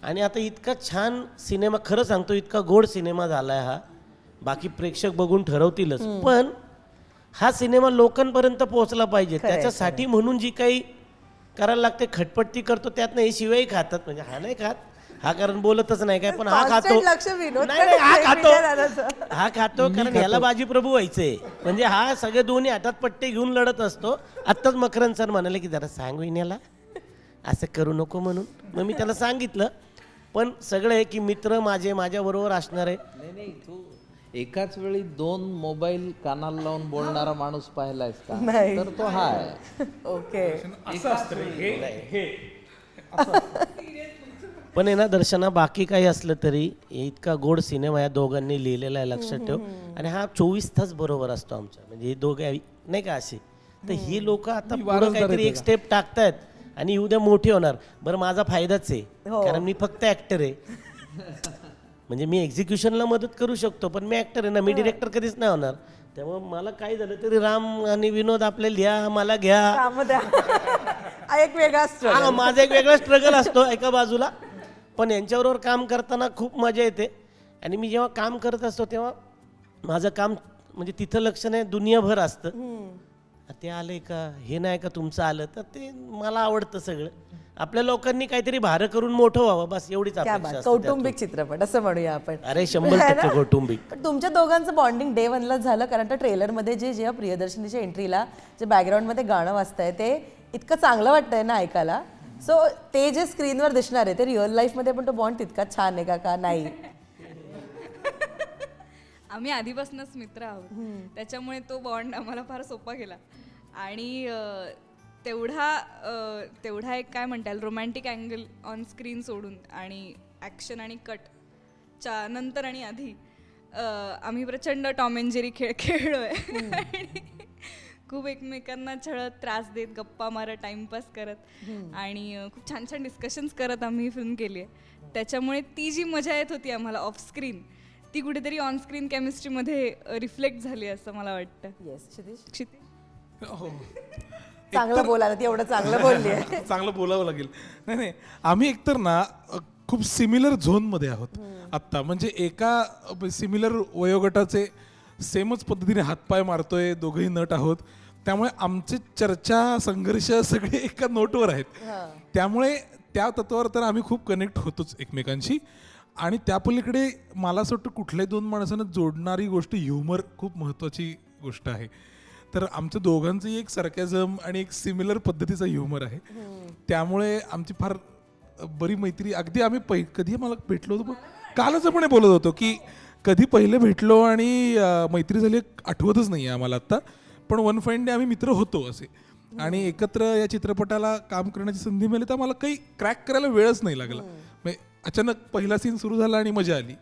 आणि आता इतका छान सिनेमा, खरं सांगतो इतका गोड सिनेमा झालाय हा. बाकी प्रेक्षक बघून ठरवतीलच, पण हा सिनेमा लोकांपर्यंत पोहोचला पाहिजे. त्याच्यासाठी म्हणून जी काही करायला लागते, खटपट्टी करतो, त्यात नाही शिवाय खातात. म्हणजे हा नाही खात, हा कारण बोलतच नाही काय, पण हा खातो. लक्ष विनोद नाही नाही, हा खातो कारण ह्याला बाजी प्रभू व्हायचंय. म्हणजे हा सगळे दोन्ही हातात पट्टे घेऊन लढत असतो. आत्ताच मकरंद सर म्हणाले की जरा सांग विण्याला असं करू नको म्हणून. मग मी त्याला सांगितलं, पण सगळं आहे की मित्र माझ्याबरोबर असणार आहे. नाही तू एकाच वेळी 2 मोबाईल कानाला लावून बोलणारा माणूस पाहिलायस का? नाही. तर तो हा आहे. ओके. पण आहे ना दर्शना, बाकी काही असलं तरी इतका गोड सिनेमा या दोघांनी लिहिलेला आहे, लक्षात ठेव. आणि हा 24 तास बरोबर असतो आमचा. म्हणजे हे दोघे नाही का असे, तर ही लोक आता पुढं काहीतरी एक स्टेप टाकतायत आणि उद्या मोठी होणार. बरं माझा फायदाच आहे, कारण मी फक्त ऍक्टर आहे. म्हणजे मी एक्झिक्युशनला मदत करू शकतो, पण मी ऍक्टर आहे ना, मी डिरेक्टर कधीच नाही होणार. त्यामुळे मला काय झालं तरी राम आणि विनोद आपले लिहा, मला घ्या. एक वेगळा हा, माझा एक वेगळा स्ट्रगल असतो एका बाजूला. पण यांच्याबरोबर काम करताना खूप मजा येते. आणि मी जेव्हा काम करत असतो तेव्हा माझं काम म्हणजे तिथं लक्ष नाही, दुनियाभर असतं. ते आलंय का, हे नाही का तुमचं आलं, तर ते मला आवडतं सगळं. आपल्या लोकांनी काहीतरी भार करून मोठं व्हावं, बस एवढीच अपेक्षा असते. कौटुंबिक चित्रपट असं म्हणूया आपण. अरे 100% कौटुंबिक. पण तुमच्या दोघांचं बॉन्डिंग डे 1लाच झालं, कारण त्या ट्रेलरमध्ये जेव्हा प्रियदर्शनीच्या एंट्रीला जे बॅकग्राऊंडमध्ये गाणं वाजतंय ते इतकं चांगलं वाटतंय ना ऐकायला. सो ते जे स्क्रीनवर दिसणार आहे ते रिअल लाईफमध्ये पण तो बॉन्ड तितकाच छान आहे का नाही? आम्ही आधीपासूनच मित्र आहोत, त्याच्यामुळे तो बॉन्ड आम्हाला फार सोपा गेला. आणि तेवढा एक काय म्हणता येईल रोमॅन्टिक अँगल ऑन स्क्रीन सोडून आणि ॲक्शन आणि कटच्या नंतर आणि आधी आम्ही प्रचंड टॉम अँड जेरी खेळलोय. आणि खूप एकमेकांना छळत, त्रास देत, गप्पा मारत, टाइमपास करत आणि खूप छान छान डिस्कशन्स करत आम्ही फिल्म केली आहे. त्याच्यामुळे ती जी मजा येत होती आम्हाला ऑफ स्क्रीन, ती कुठेतरी ऑन स्क्रीन केमिस्ट्रीमध्ये रिफ्लेक्ट झाली असं मला वाटतं. येस क्षितिज, हो चांगलं बोला, ती एवढं चांगलं बोलली आहे. चांगलं बोलावं लागेल. नाही आम्ही एकतर ना खूप सिमिलर झोनमध्ये आहोत आत्ता. म्हणजे एका सिमिलर वयोगटाचे सेमच पद्धतीने हातपाय मारतोय, दोघंही नट आहोत. त्यामुळे आमचे चर्चा, संघर्ष सगळे एका नोटवर आहेत. त्यामुळे त्या तत्वावर तर आम्ही खूप कनेक्ट होतोच एकमेकांशी. आणि त्या पलीकडे मला असं वाटतं कुठल्याही 2 माणसांना जोडणारी गोष्ट ह्युमर खूप महत्त्वाची गोष्ट आहे. तर आमच्या दोघांचंही एक सरकॅझम आणि एक सिमिलर पद्धतीचा ह्युमर आहे. त्यामुळे आमची फार बरी मैत्री. अगदी आम्ही कधी मला भेटलो होतो, कालच आपण बोलत होतो की कधी पहिले भेटलो आणि मैत्री झाली आठवतच नाही आहे आम्हाला आत्ता. पण वन फाईन डे आम्ही मित्र होतो असे. आणि एकत्र या चित्रपटाला काम करण्याची संधी मिळाली तर मला काही क्रॅक करायला वेळच नाही लागला. म्हणजे अचानक पहिला सीन सुरू झाला आणि मजा आली.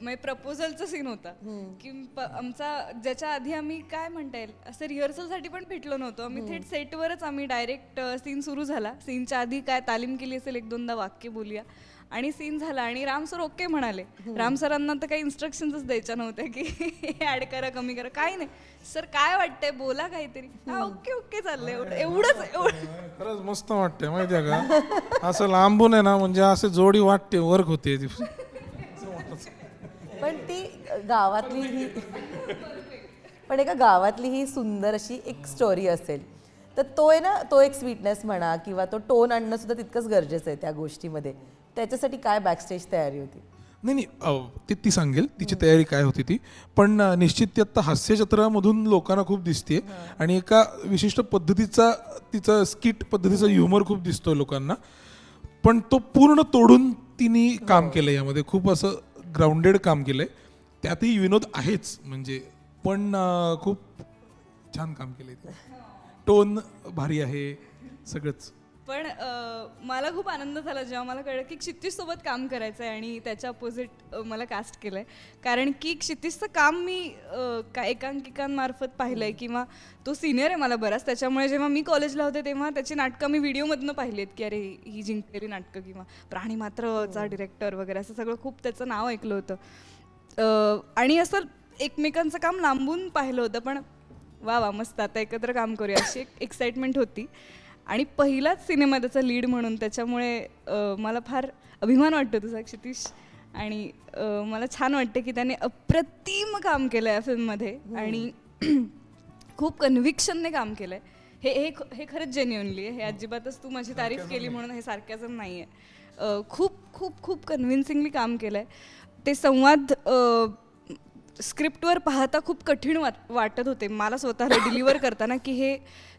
म्हणजे प्रपोजलचा सीन होता की आमचा, ज्याच्या आधी आम्ही काय म्हणता येईल असं रिहर्सलसाठी पण भेटलो नव्हतो. आम्ही थेट सेटवरच आम्ही डायरेक्ट सीन सुरू झाला. सीनच्या आधी काय तालीम केली असेल, 1-2दा वाक्य बोलूया आणि सीन झाला. आणि राम सर ओके म्हणाले. राम सरांना तर काही इन्स्ट्रक्शनच द्यायच्या नव्हत्या की ऍड करा, कमी करा, काही नाही. सर काय वाटतंय बोला काहीतरी, हा ओके ओके चाललंय, एवढंच. खरंच मस्त वाटतंय माहितीये का, असं लांबून आहे ना, म्हणजे असं जोडी वाटते, वर्क होते. पण ती गावातली ही पण एका गावातली ही सुंदर अशी एक स्टोरी असेल तर तो आहे ना, तो एक स्वीटनेस म्हणा किंवा तो टोन आणणं सुद्धा तितकंच गरजेचं आहे त्या गोष्टीमध्ये. त्याच्यासाठी काय बॅकस्टेज तयारी होती? नाही ती सांगेल तिची तयारी काय होती ती. पण निश्चित ती आता हास्यचित्रामधून लोकांना खूप दिसते आणि एका विशिष्ट पद्धतीचा तिचा स्किट पद्धतीचा ह्युमर खूप दिसतो लोकांना. पण तो पूर्ण तोडून तिने काम केलं यामध्ये. खूप असं ग्राउंडेड काम केलंय. त्यातही विनोद आहेच म्हणजे, पण खूप छान काम केलंय. टोन भारी आहे सगळंच. पण मला खूप आनंद झाला जेव्हा मला कळलं की क्षितिजसोबत काम करायचं आहे आणि त्याच्या अपोजिट मला कास्ट केलं आहे. कारण की क्षितिजचं काम मी एकांकिकांमार्फत पाहिलं आहे किंवा तो सिनियर आहे मला बराच, त्याच्यामुळे जेव्हा मी कॉलेजला होते तेव्हा त्याची नाटकं मी व्हिडिओमधनं पाहिली आहेत की अरे ही जिंकलेली नाटकं किंवा प्राणीमात्रचा डिरेक्टर वगैरे असं सगळं खूप त्याचं नाव ऐकलं होतं आणि असं एकमेकांचं काम लांबून पाहिलं होतं. पण वा मस्त आता एकत्र काम करूया अशी एक एक्साइटमेंट होती आणि पहिलाच सिनेमा त्याचा लीड म्हणून, त्याच्यामुळे मला फार अभिमान वाटतो तुझा क्षितिज आणि मला छान वाटतं की त्याने अप्रतिम काम केलं आहे या फिल्ममध्ये आणि खूप कन्व्हिक्शनने काम केलं आहे. हे खरंच जेन्युअनली आहे. हे अजिबातच तू माझी तारीफ केली म्हणून हे सार्कॅझम नाही आहे. खूप खूप खूप कन्व्हिन्सिंगली काम केलं आहे. ते संवाद स्क्रिप्टवर पाहता खूप कठीण वाटत होते मला स्वतःला डिलिव्हर करताना की हे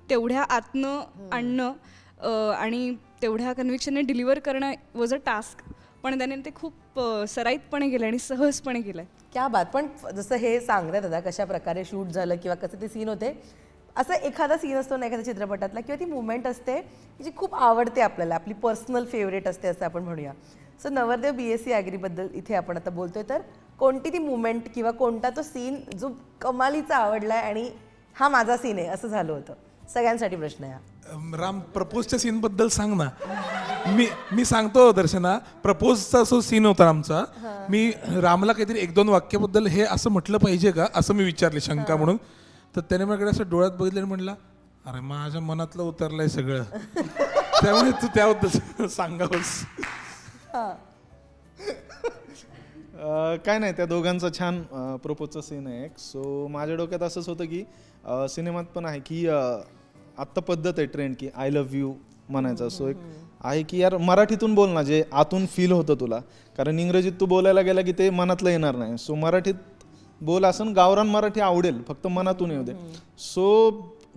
तेवढ्या आतनं आणणं आणि तेवढ्या कन्व्हिक्शनने डिलिव्हर करणं वॉज अ टास्क. पण त्याने ते खूप सराईतपणे केलं आणि सहजपणे केलं आहे. क्या बात. पण जसं हे सांगतात दादा कशा प्रकारे शूट झालं किंवा कसे ते सीन होते, असं एखादा सीन असतो ना एखाद्या चित्रपटातला किंवा ती मुवमेंट असते जी खूप आवडते आपल्याला, आपली पर्सनल फेवरेट असते असं आपण म्हणूया. सो नवरदेव BSc ॲग्रीबद्दल इथे आपण आता बोलतोय, तर कोणती ती मुवमेंट किंवा कोणता तो सीन जो कमालीचा आवडलाय आणि हा माझा सीन आहे असं झालं होतं? सगळ्यांसाठी प्रश्न आहे. राम, प्रपोजच्या सीन बद्दल सांग ना. मी सांगतो दर्शना. प्रपोजचा जो सीन होता आमचा, मी रामला काहीतरी 1-2 वाक्याबद्दल हे असं म्हटलं पाहिजे का असं मी विचारले शंका म्हणून. तर त्याने माझ्याकडे असं डोळ्यात बघितलं आणि म्हणला अरे माझ्या मनातलं उतरलंय सगळं. त्यामुळे तू त्याबद्दल सांगावंस. काय नाही, त्या दोघांचा छान प्रपोजचा सीन आहे एक. सो माझ्या डोक्यात असंच होतं की सिनेमात पण आहे की आत्ता पद्धत आहे ट्रेंड की आय लव्ह यू म्हणायचा. सो एक आहे की यार मराठीतून बोल ना जे आतून फील होतं तुला, कारण इंग्रजीत तू बोलायला गेला की ते मनातलं येणार नाही. सो मराठीत बोल असं गावरान मराठी आवडेल, फक्त मनातून येऊ दे. सो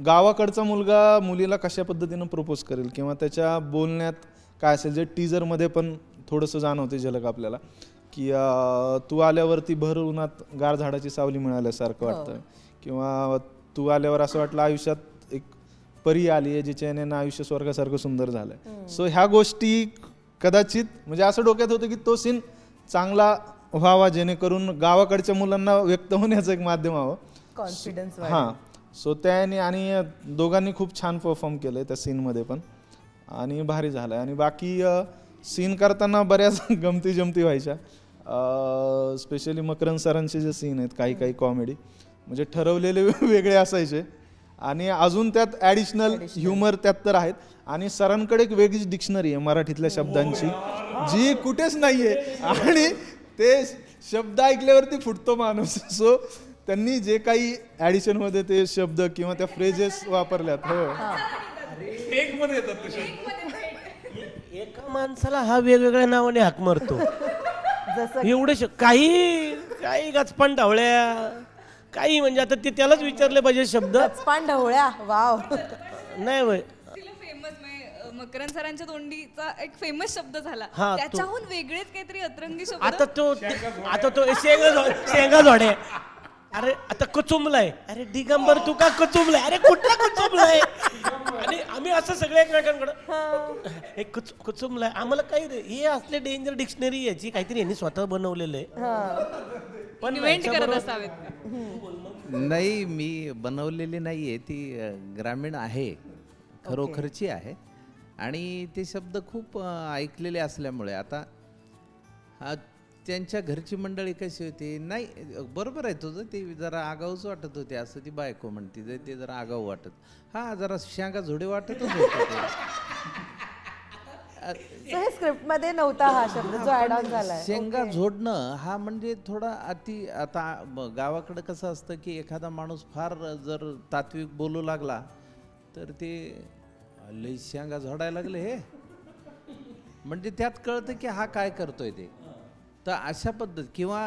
गावाकडचा मुलगा मुलीला कशा पद्धतीनं प्रपोज करेल किंवा त्याच्या बोलण्यात काय असेल, जे टीजरमध्ये पण थोडंसं जाणवते झलक आपल्याला की तू आल्यावरती भर उन्हात गार झाडाची सावली मिळाल्यासारखं वाटतं किंवा तू आल्यावर असं वाटलं आयुष्यात एक परी आली आहे जिच्याने आयुष्य स्वर्गासारखं सुंदर झालंय. सो ह्या गोष्टी कदाचित म्हणजे असं डोक्यात होतं की तो सीन चांगला व्हावा जेणेकरून गावाकडच्या मुलांना व्यक्त होण्याचं एक माध्यम व्हावं, कॉन्फिडन्स. हां. सो त्याने आणि दोघांनी खूप छान परफॉर्म केलं त्या सीनमध्ये पण आणि भारी झालं. आणि बाकी सीन करताना बऱ्याच गमती जमती व्हायच्या, स्पेशली मकरंद सरांचे जे सीन आहेत काही कॉमेडी म्हणजे ठरवलेले वेगळे असायचे आणि अजून त्यात ॲडिशनल ह्युमर त्यात तर आहेत. आणि सरांकडे एक वेगळीच डिक्शनरी आहे मराठीतल्या शब्दांची जी कुठेच नाही आहे आणि ते शब्द ऐकल्यावरती फुटतो माणूस. सो त्यांनी जे काही ॲडिशनमध्ये ते शब्द किंवा त्या फ्रेजेस वापरल्यात हो टेकमध्ये येतात तसे. एका माणसाला हा वेगवेगळ्या नावाने हाक मारतो. जसं एवढे काही गचपान ढवळ्या काही म्हणजे आता ते त्यालाच विचारले पाहिजे शब्द. गचपान ढवळ्या. वाव. नाही वय फेमस मकरंद सरांच्या तोंडीचा एक फेमस शब्द झाला, हा, तो. त्याच्याहून वेगळेच काहीतरी अतरंगी शब्द. आता तो शेंगा झोडे. अरे आता कुचुंबलाय. अरे दिगंबर तू का कुचुंबलाय? अरे कुठला कुचुंबलाय? आणि आम्ही असं सगळ्या एकमेकांकडे कुचुंबलाय. आम्हाला काही हे असले डेंजर डिक्शनरी याची काहीतरी यांनी स्वतः बनवलेलं आहे. पण इव्हेंट करत असावेत. नाही, मी बनवलेली नाही आहे ती, ग्रामीण आहे, खरोखरची आहे. आणि ते शब्द खूप ऐकलेले असल्यामुळे आता त्यांच्या घरची मंडळी कशी होती. नाही बरोबर आहे तुझं, ते जरा आगाऊच वाटत होते असं ती बायको म्हणते, ते जरा आगाऊ वाटत. हा जरा शेंगा झोडे वाटतच होते ते. हे स्क्रिप्टमध्ये नव्हता हा शब्द जो ऍड ऑन झालाय. शेंगा झोडणं हा म्हणजे थोडा अति. आता गावाकडे कसं असतं की एखादा माणूस फार जर तात्विक बोलू लागला तर ते लई शेंगा झोडायला लागले हे, म्हणजे त्यात कळतं की हा काय करतोय ते. तर अशा पद्धत किंवा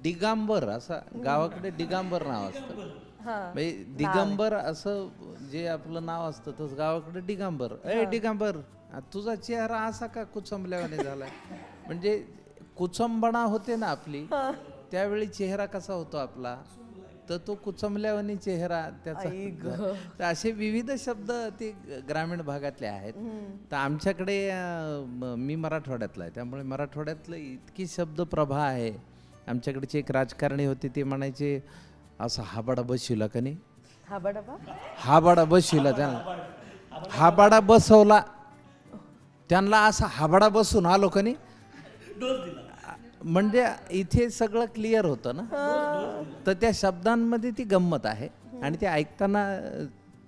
दिगांबर असा गावाकडे दिगांबर नाव असतं, म्हणजे दिगंबर असं जे आपलं नाव असतं तसं गावाकडे दिगांबर. दिगांबर तुझा चेहरा असा का कुचंबल्यावाने झालाय, म्हणजे कुचंबणा होते ना आपली, त्यावेळी चेहरा कसा होतो आपला, तर तो कुचंबल्यावानी चेहरा त्याचा. तर असे विविध शब्द ते ग्रामीण भागातले आहेत. तर आमच्याकडे मी मराठवाड्यातला आहे, त्यामुळे मराठवाड्यातलं इतकी शब्दप्रभा आहे. आमच्याकडचे एक राजकारणी होते, ते म्हणायचे असं हाबाडा बसविला का नाही, हाबाडा बसविला, त्यांना हाबाडा बसवला, त्यांना असा हाबाडा बसून आलो का नाही, म्हणजे इथे सगळं क्लिअर होतं ना. तर त्या शब्दांमध्ये ती गंमत आहे आणि ते ऐकताना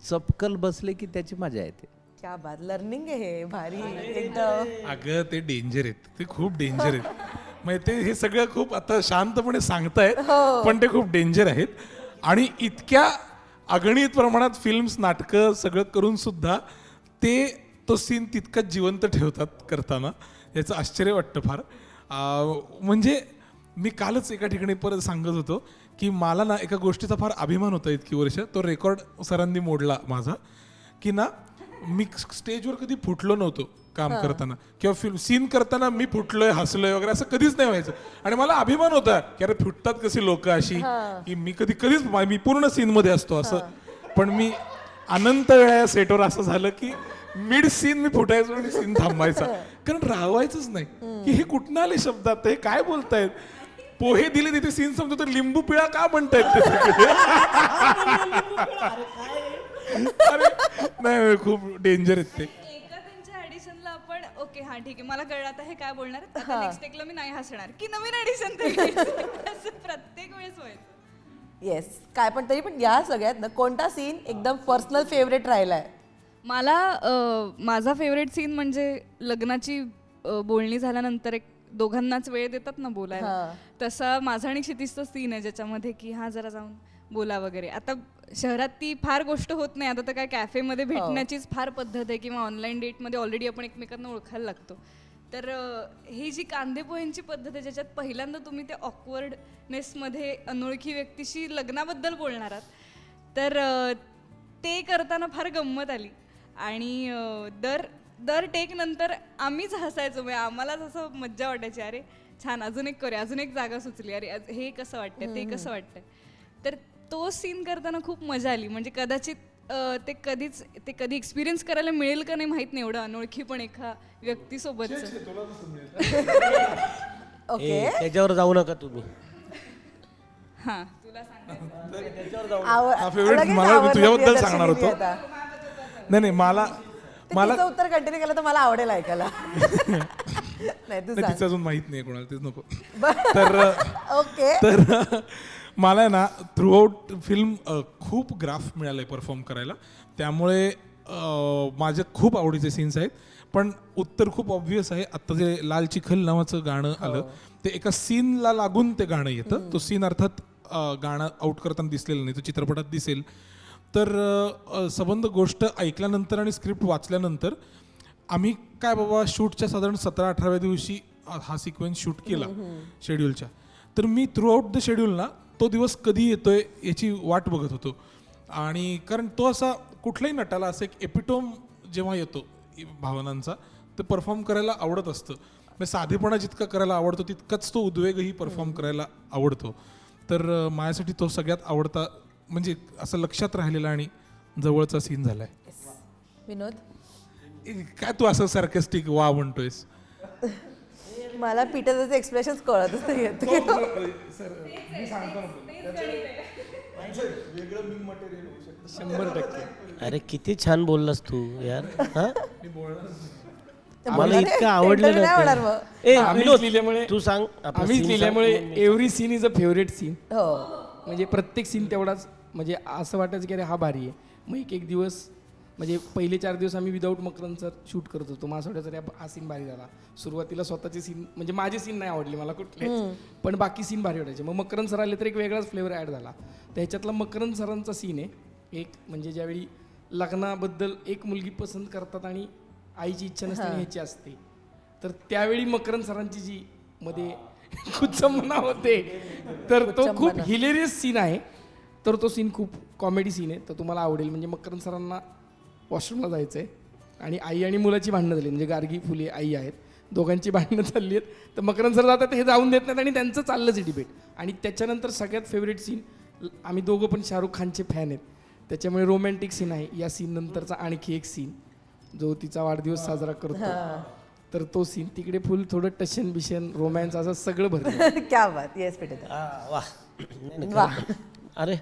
चपकल बसले की त्याची मजा येते. क्या बात, लर्निंग आहे हे, भारी एकदम. अगं ते डेंजर आहेत, ते खूप डेंजर आहेत. म्हणजे ते हे सगळं खूप आता शांतपणे सांगतायत, पण ते खूप डेंजर आहेत. आणि इतक्या अगणित प्रमाणात फिल्म्स, नाटकं सगळं करून सुद्धा ते तो सीन तितकंच जिवंत ठेवतात करताना, याचं आश्चर्य वाटतं फार. म्हणजे मी कालच एका ठिकाणी परत सांगत होतो की मला ना एका गोष्टीचा फार अभिमान होता इतकी वर्ष, तो रेकॉर्ड सरांनी मोडला माझा, की ना मी स्टेजवर कधी फुटलो नव्हतो काम करताना, किंवा फिल्म सीन करताना मी फुटलोय, हसलोय वगैरे असं कधीच नाही व्हायचं. आणि मला अभिमान होता की अरे फुटतात कशी लोक अशी, की मी कधीच मी पूर्ण सीन मध्ये असतो असं. पण मी अनंत वेळा या सेटवर असं झालं की मिड सीन मी फुटायचो आणि सीन थांबायचा, कारण राहायचंच नाही की हे कुठनं आले शब्द, आता हे काय बोलतायत. पोहे दिले तिथे सीन समजतो, तर लिंबू पिळा का म्हणतायत ते. अरे नाही, खूप डेंजर आहेत ते. एका त्यांच्या ऍडिशनला आपण ओके हा ठीक आहे मला कळलं आता हे काय बोलणार आहेत, आता नेक्स्ट टेकला मी नाही हसणार की नवीन ऍडिशन असं प्रत्येक वेळेस व्हायचं. येस, काय पण तरी पण या सगळ्यात ना कोणता सीन एकदम पर्सनल फेवरेट राहिलाय? मला माझा फेवरेट सीन म्हणजे लग्नाची बोलणी झाल्यानंतर एक दोघांनाच वेळ देतात ना बोलायला, तसा माझा आणि क्षितिजचा सीन आहे ज्याच्यामध्ये की हा जरा जाऊन बोला वगैरे. आता शहरात ती फार गोष्ट होत नाही, आता तर काय कॅफेमध्ये भेटण्याचीच फार पद्धत आहे किंवा ऑनलाईन डेटमध्ये ऑलरेडी आपण एकमेकांना ओळखायला लागतो. तर ही जी कांदेपोह्यांची पद्धत आहे ज्याच्यात पहिल्यांदा तुम्ही त्या ऑकवर्डनेसमध्ये अनोळखी व्यक्तीशी लग्नाबद्दल बोलणार आहात, तर ते करताना फार गंमत आली. आणि दर टेक नंतर आम्हीच हसायचो, म्हणजे आम्हालाच असं मज्जा वाटायची, अरे छान अजून एक करूया, अजून एक जागा सुचली, अरे हे कसं वाटतंय ते कसं वाटतंय. तर तो सीन करताना खूप मजा आली. म्हणजे कदाचित ते कधी एक्सपिरियन्स करायला मिळेल का नाही माहित नाही, एवढं अनोळखी पण एका व्यक्तीसोबतच. ओके, त्याच्यावर जाऊ नका तुम्ही. हा तुला सांगायचं फेवरेट मला, मी तुझ्याबद्दल सांगणार होतो. नाही मला उत्तर कंटिन्यू केलं तर मला आवडेल ऐकायला. नाही तू सांग. तिचं अजून माहित नाही कोणाला, तेच नको. ओके, तर मला ना थ्रू आउट फिल्म खूप ग्राफ मिळालंय परफॉर्म करायला, त्यामुळे माझे खूप आवडीचे सीन्स आहेत. पण उत्तर खूप ऑब्व्हियस आहे. आता जे लाल चिखल नावाचं गाणं आलं, ते एका सीनला लागून ते गाणं येतं. तो सीन अर्थात गाणं आउट करताना दिसलेलं नाही, तो चित्रपटात दिसेल. तर संबंध गोष्ट ऐकल्यानंतर आणि स्क्रिप्ट वाचल्यानंतर आम्ही काय बाबा शूटच्या साधारण 17-18व्या दिवशी हा सिक्वेन्स शूट केला शेड्यूलच्या. तर me through out the schedule ना तो दिवस कधी येतोय याची वाट बघत होतो. आणि कारण तो असा कुठल्याही नटाला असं एक एपिटोम जेव्हा येतो भावनांचा, ते परफॉर्म करायला आवडत असतं. म्हणजे साधेपणा जितका करायला आवडतो तितकाच तो उद्वेगही परफॉर्म करायला आवडतो. तर माझ्यासाठी तो सगळ्यात आवडता, म्हणजे असं लक्षात राहिलेला आणि जवळचा सीन झालाय. विनोद, काय तू असं सार्केस्टिक वा म्हणतोयस? मला पीटरचं एक्सप्रेशन कळतच नाही येत. अरे किती छान बोललास तू यार. हा मला इतकं आवडलं लिहिल्यामुळे तू सांग. आम्हीच लिहिल्यामुळे every scene is a favourite scene. म्हणजे प्रत्येक सीन तेवढाच, म्हणजे असं वाटायचं की अरे हा भारी आहे. मग एक दिवस म्हणजे पहिले 4 दिवस आम्ही विदाऊट मकरंद सर शूट करत होतो. मग असं वाटायचं अरे हा सीन भारी झाला. सुरुवातीला स्वतःचे सीन, म्हणजे माझे सीन नाही आवडले मला कुठले, पण बाकी सीन भारी वाटायचे. मग मकरंद सर आले तर एक वेगळाच फ्लेवर ॲड झाला. तर ह्याच्यातला मकरंद सरांचा सीन आहे एक, म्हणजे ज्यावेळी लग्नाबद्दल एक मुलगी पसंत करतात आणि आईची इच्छा नसते आणि ह्याची असते, तर त्यावेळी मकरंद सरांची जी मध्ये कुचंबना होते, तर तो खूप हिलेरियस सीन आहे. तर तो सीन खूप कॉमेडी सीन आहे, तर तुम्हाला आवडेल. म्हणजे मकरंद सरांना वॉशरूमला जायचं आहे आणि आई आणि मुलाची भांडणं झाली, म्हणजे गार्गी फुले आई आहेत, दोघांची भांडणं चालली आहेत. तर मकरंद सर जातात, हे जाऊन देत नाहीत आणि त्यांचं चाललंच डिबेट. आणि त्याच्यानंतर सगळ्यात फेवरेट सीन, आम्ही दोघं पण शाहरुख खानचे फॅन आहेत, त्याच्यामुळे रोमॅन्टिक सीन आहे. या सीन नंतरचा आणखी एक सीन जो तिचा वाढदिवस साजरा करतो, तर तो सीन तिकडे फुल थोडं टशन बिशन रोमॅन्स असं सगळं भरलं. क्या बात. येस बेटे. वा नाही, खरं. अरे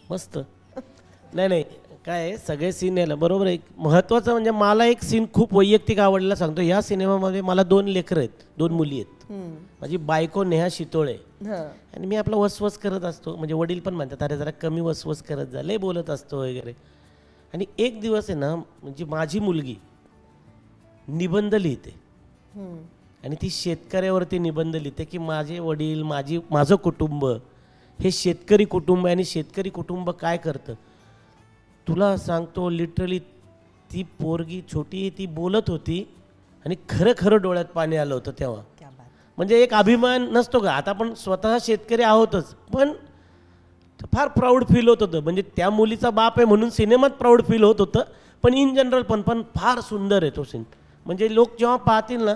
मस्त. नाही काय आहे, सगळे सीन यायला बरोबर आहे. महत्त्वाचं म्हणजे मला एक सीन खूप वैयक्तिक आवडलेला सांगतो. या सिनेमामध्ये मला 2 लेकरं आहेत, 2 मुली आहेत. माझी बायको नेहा शितोळे आणि मी आपला वसवस करत असतो. म्हणजे वडील पण म्हणतात अरे जरा कमी वसवस करत जा, लय बोलत असतो वगैरे. आणि एक दिवस आहे ना, म्हणजे माझी मुलगी निबंध लिहिते आणि ती शेतकऱ्यावरती निबंध लिहिते की माझे वडील, माझं कुटुंब हे शेतकरी कुटुंब आहे आणि शेतकरी कुटुंब काय करतं. तुला सांगतो लिटरली ती पोरगी छोटी ती बोलत होती आणि खरं डोळ्यात पाणी आलं होतं तेव्हा. म्हणजे एक अभिमान नसतो का, आता आपण स्वतः शेतकरी आहोतच पण फार प्राऊड फील होत होतं. म्हणजे त्या मुलीचा बाप आहे म्हणून सिनेमात प्राऊड फील होत होतं, पण इन जनरल पण फार सुंदर आहे तो सीन. म्हणजे लोक जेव्हा पाहतील ना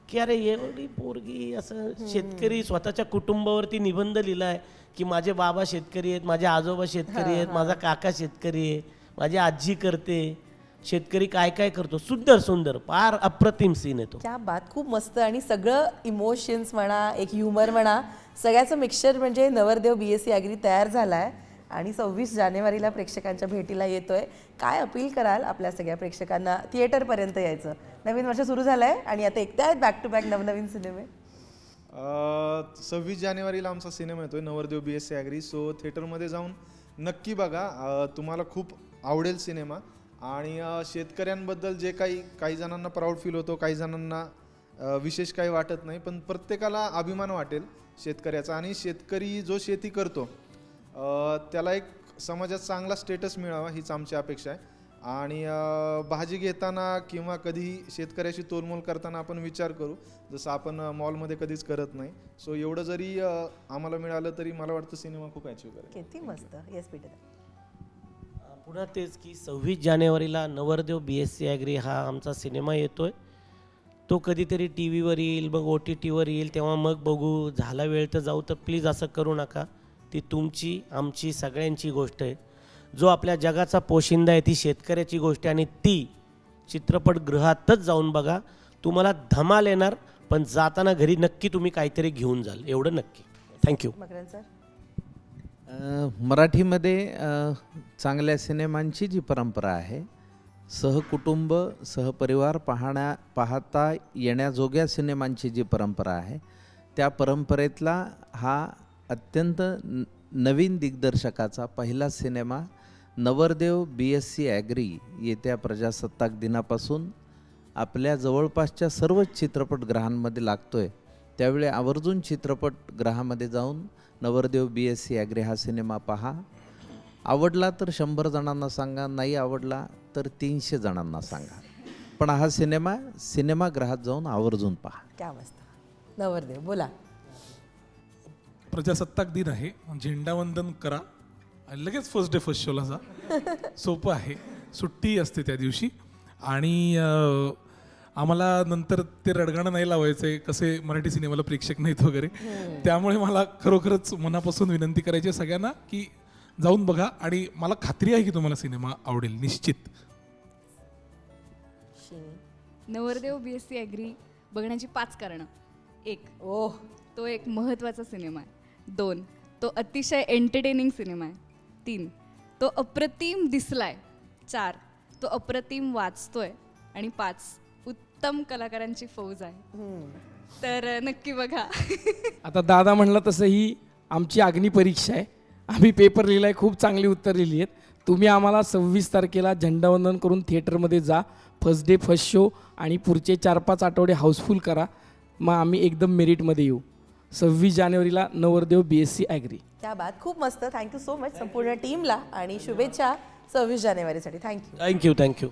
की अरे एवढी पोरगी असं शेतकरी स्वतःच्या कुटुंबावरती निबंध लिहिलाय की माझे बाबा शेतकरी आहेत, माझे आजोबा शेतकरी आहेत, माझा काका शेतकरी आहे, माझी आजी करते, शेतकरी काय काय करतो. सुंदर फार अप्रतिम सीन आहे तो. क्या बात. खूप मस्त. आणि सगळं इमोशन्स म्हणा, एक ह्युमर म्हणा, सगळ्याचं मिक्सचर म्हणजे नवरदेव BSc ॲग्री तयार झाला आहे आणि 26 जानेवारीला प्रेक्षकांच्या भेटीला येतोय. काय अपील कराल आपल्या सगळ्या प्रेक्षकांना थिएटरपर्यंत यायचं? नवीन वर्ष सुरू झालं आहे आणि आता एकट्या आहेत बॅक टू बॅक नवनवीन सिनेमे. 26 जानेवारीला आमचा सिनेमा येतोय नवरदेव BSc ॲग्री. सो थिएटरमध्ये जाऊन नक्की बघा, तुम्हाला खूप आवडेल सिनेमा. आणि शेतकऱ्यांबद्दल जे काही जणांना प्राऊड फील होतो, काही जणांना विशेष काही वाटत नाही, पण प्रत्येकाला अभिमान वाटेल शेतकऱ्याचा. आणि शेतकरी जो शेती करतो त्याला एक समाजात चांगला स्टेटस मिळावा हीच आमची अपेक्षा आहे. आणि भाजी घेताना किंवा कधी शेतकऱ्याशी तोलमोल करताना आपण विचार करू, जसं आपण मॉलमध्ये कधीच करत नाही. सो एवढं जरी आम्हाला मिळालं तरी मला वाटतं सिनेमा खूप अचीव करेल. किती मस्त. Yes Peter. पुन्हा तेच की 26 जानेवारीला नवरदेव BSc ॲग्री हा आमचा सिनेमा येतोय. तो कधीतरी TV वर येईल, मग OTTवर येईल, तेव्हा मग बघू. झाला वेळ तर जाऊ. तर प्लीज असं करू नका. ती तुमची आमची सगळ्यांची गोष्ट आहे. जो आपल्या जगाचा पोशिंदा आहे ती शेतकऱ्याची गोष्ट आहे आणि ती चित्रपटगृहातच जाऊन बघा. तुम्हाला धमाल येणार, पण जाताना घरी नक्की तुम्ही काहीतरी घेऊन जाल, एवढं नक्की. थँक्यू. मकरंद सर. मराठीमध्ये चांगल्या सिनेमांची जी परंपरा आहे, सहकुटुंब सहपरिवार पाहता येण्याजोग्या सिनेमांची जी परंपरा आहे, त्या परंपरेतला हा अत्यंत नवीन दिग्दर्शकाचा पहिला सिनेमा नवरदेव BSc ॲग्री येत्या प्रजासत्ताक दिनापासून आपल्या जवळपासच्या सर्वच चित्रपटगृहांमध्ये लागतोय. त्यावेळी आवर्जून चित्रपटगृहामध्ये जाऊन नवरदेव BSc ॲग्री हा सिनेमा पहा. आवडला तर 100 जणांना सांगा, नाही आवडला तर 300 जणांना सांगा, पण हा सिनेमागृहात जाऊन आवर्जून पहा. क्या मस्त. नवरदेव बोला. प्रजासत्ताक दिन आहे, झेंडावंदन करा आणि लगेच फर्स्ट डे फर्स्ट शोला जा. सोपं आहे, सुट्टी असते त्या दिवशी. आणि आम्हाला नंतर ते रडगाणं नाही लावायचं आहे, कसे मराठी सिनेमाला प्रेक्षक नाहीत वगैरे. त्यामुळे मला खरोखरच मनापासून विनंती करायची आहे सगळ्यांना की जाऊन बघा. आणि मला खात्री आहे की तुम्हाला सिनेमा आवडेल निश्चित. नवरदेव BSc ॲग्री बघण्याची 5 कारणं. 1, तो एक महत्त्वाचा सिनेमा आहे. 2, तो अतिशय एंटरटेनिंग सिनेमा आहे. 3, तो अप्रतिम दिसलाय. 4, तो अप्रतिम वाचतोय. आणि 5, उत्तम कलाकारांची फौज आहे. तर नक्की बघा. आता दादा म्हणलं तसं ही आमची अग्नी परीक्षा आहे. आम्ही पेपर लिहिलाय, खूप चांगली उत्तर लिहिली आहेत. तुम्ही आम्हाला 26 तारखेला झेंडावंदन करून थिएटरमध्ये जा. फर्स्ट डे फर्स्ट शो आणि पुढचे 4-5 आठवडे हाऊसफुल करा. मग आम्ही एकदम मेरिटमध्ये येऊ. 26 जानेवारीला नवरदेव BSc ॲग्री. त्या बात. खूप मस्त. थँक्यू सो मच संपूर्ण टीमला आणि शुभेच्छा 26 जानेवारीसाठी. थँक्यू. थँक्यू.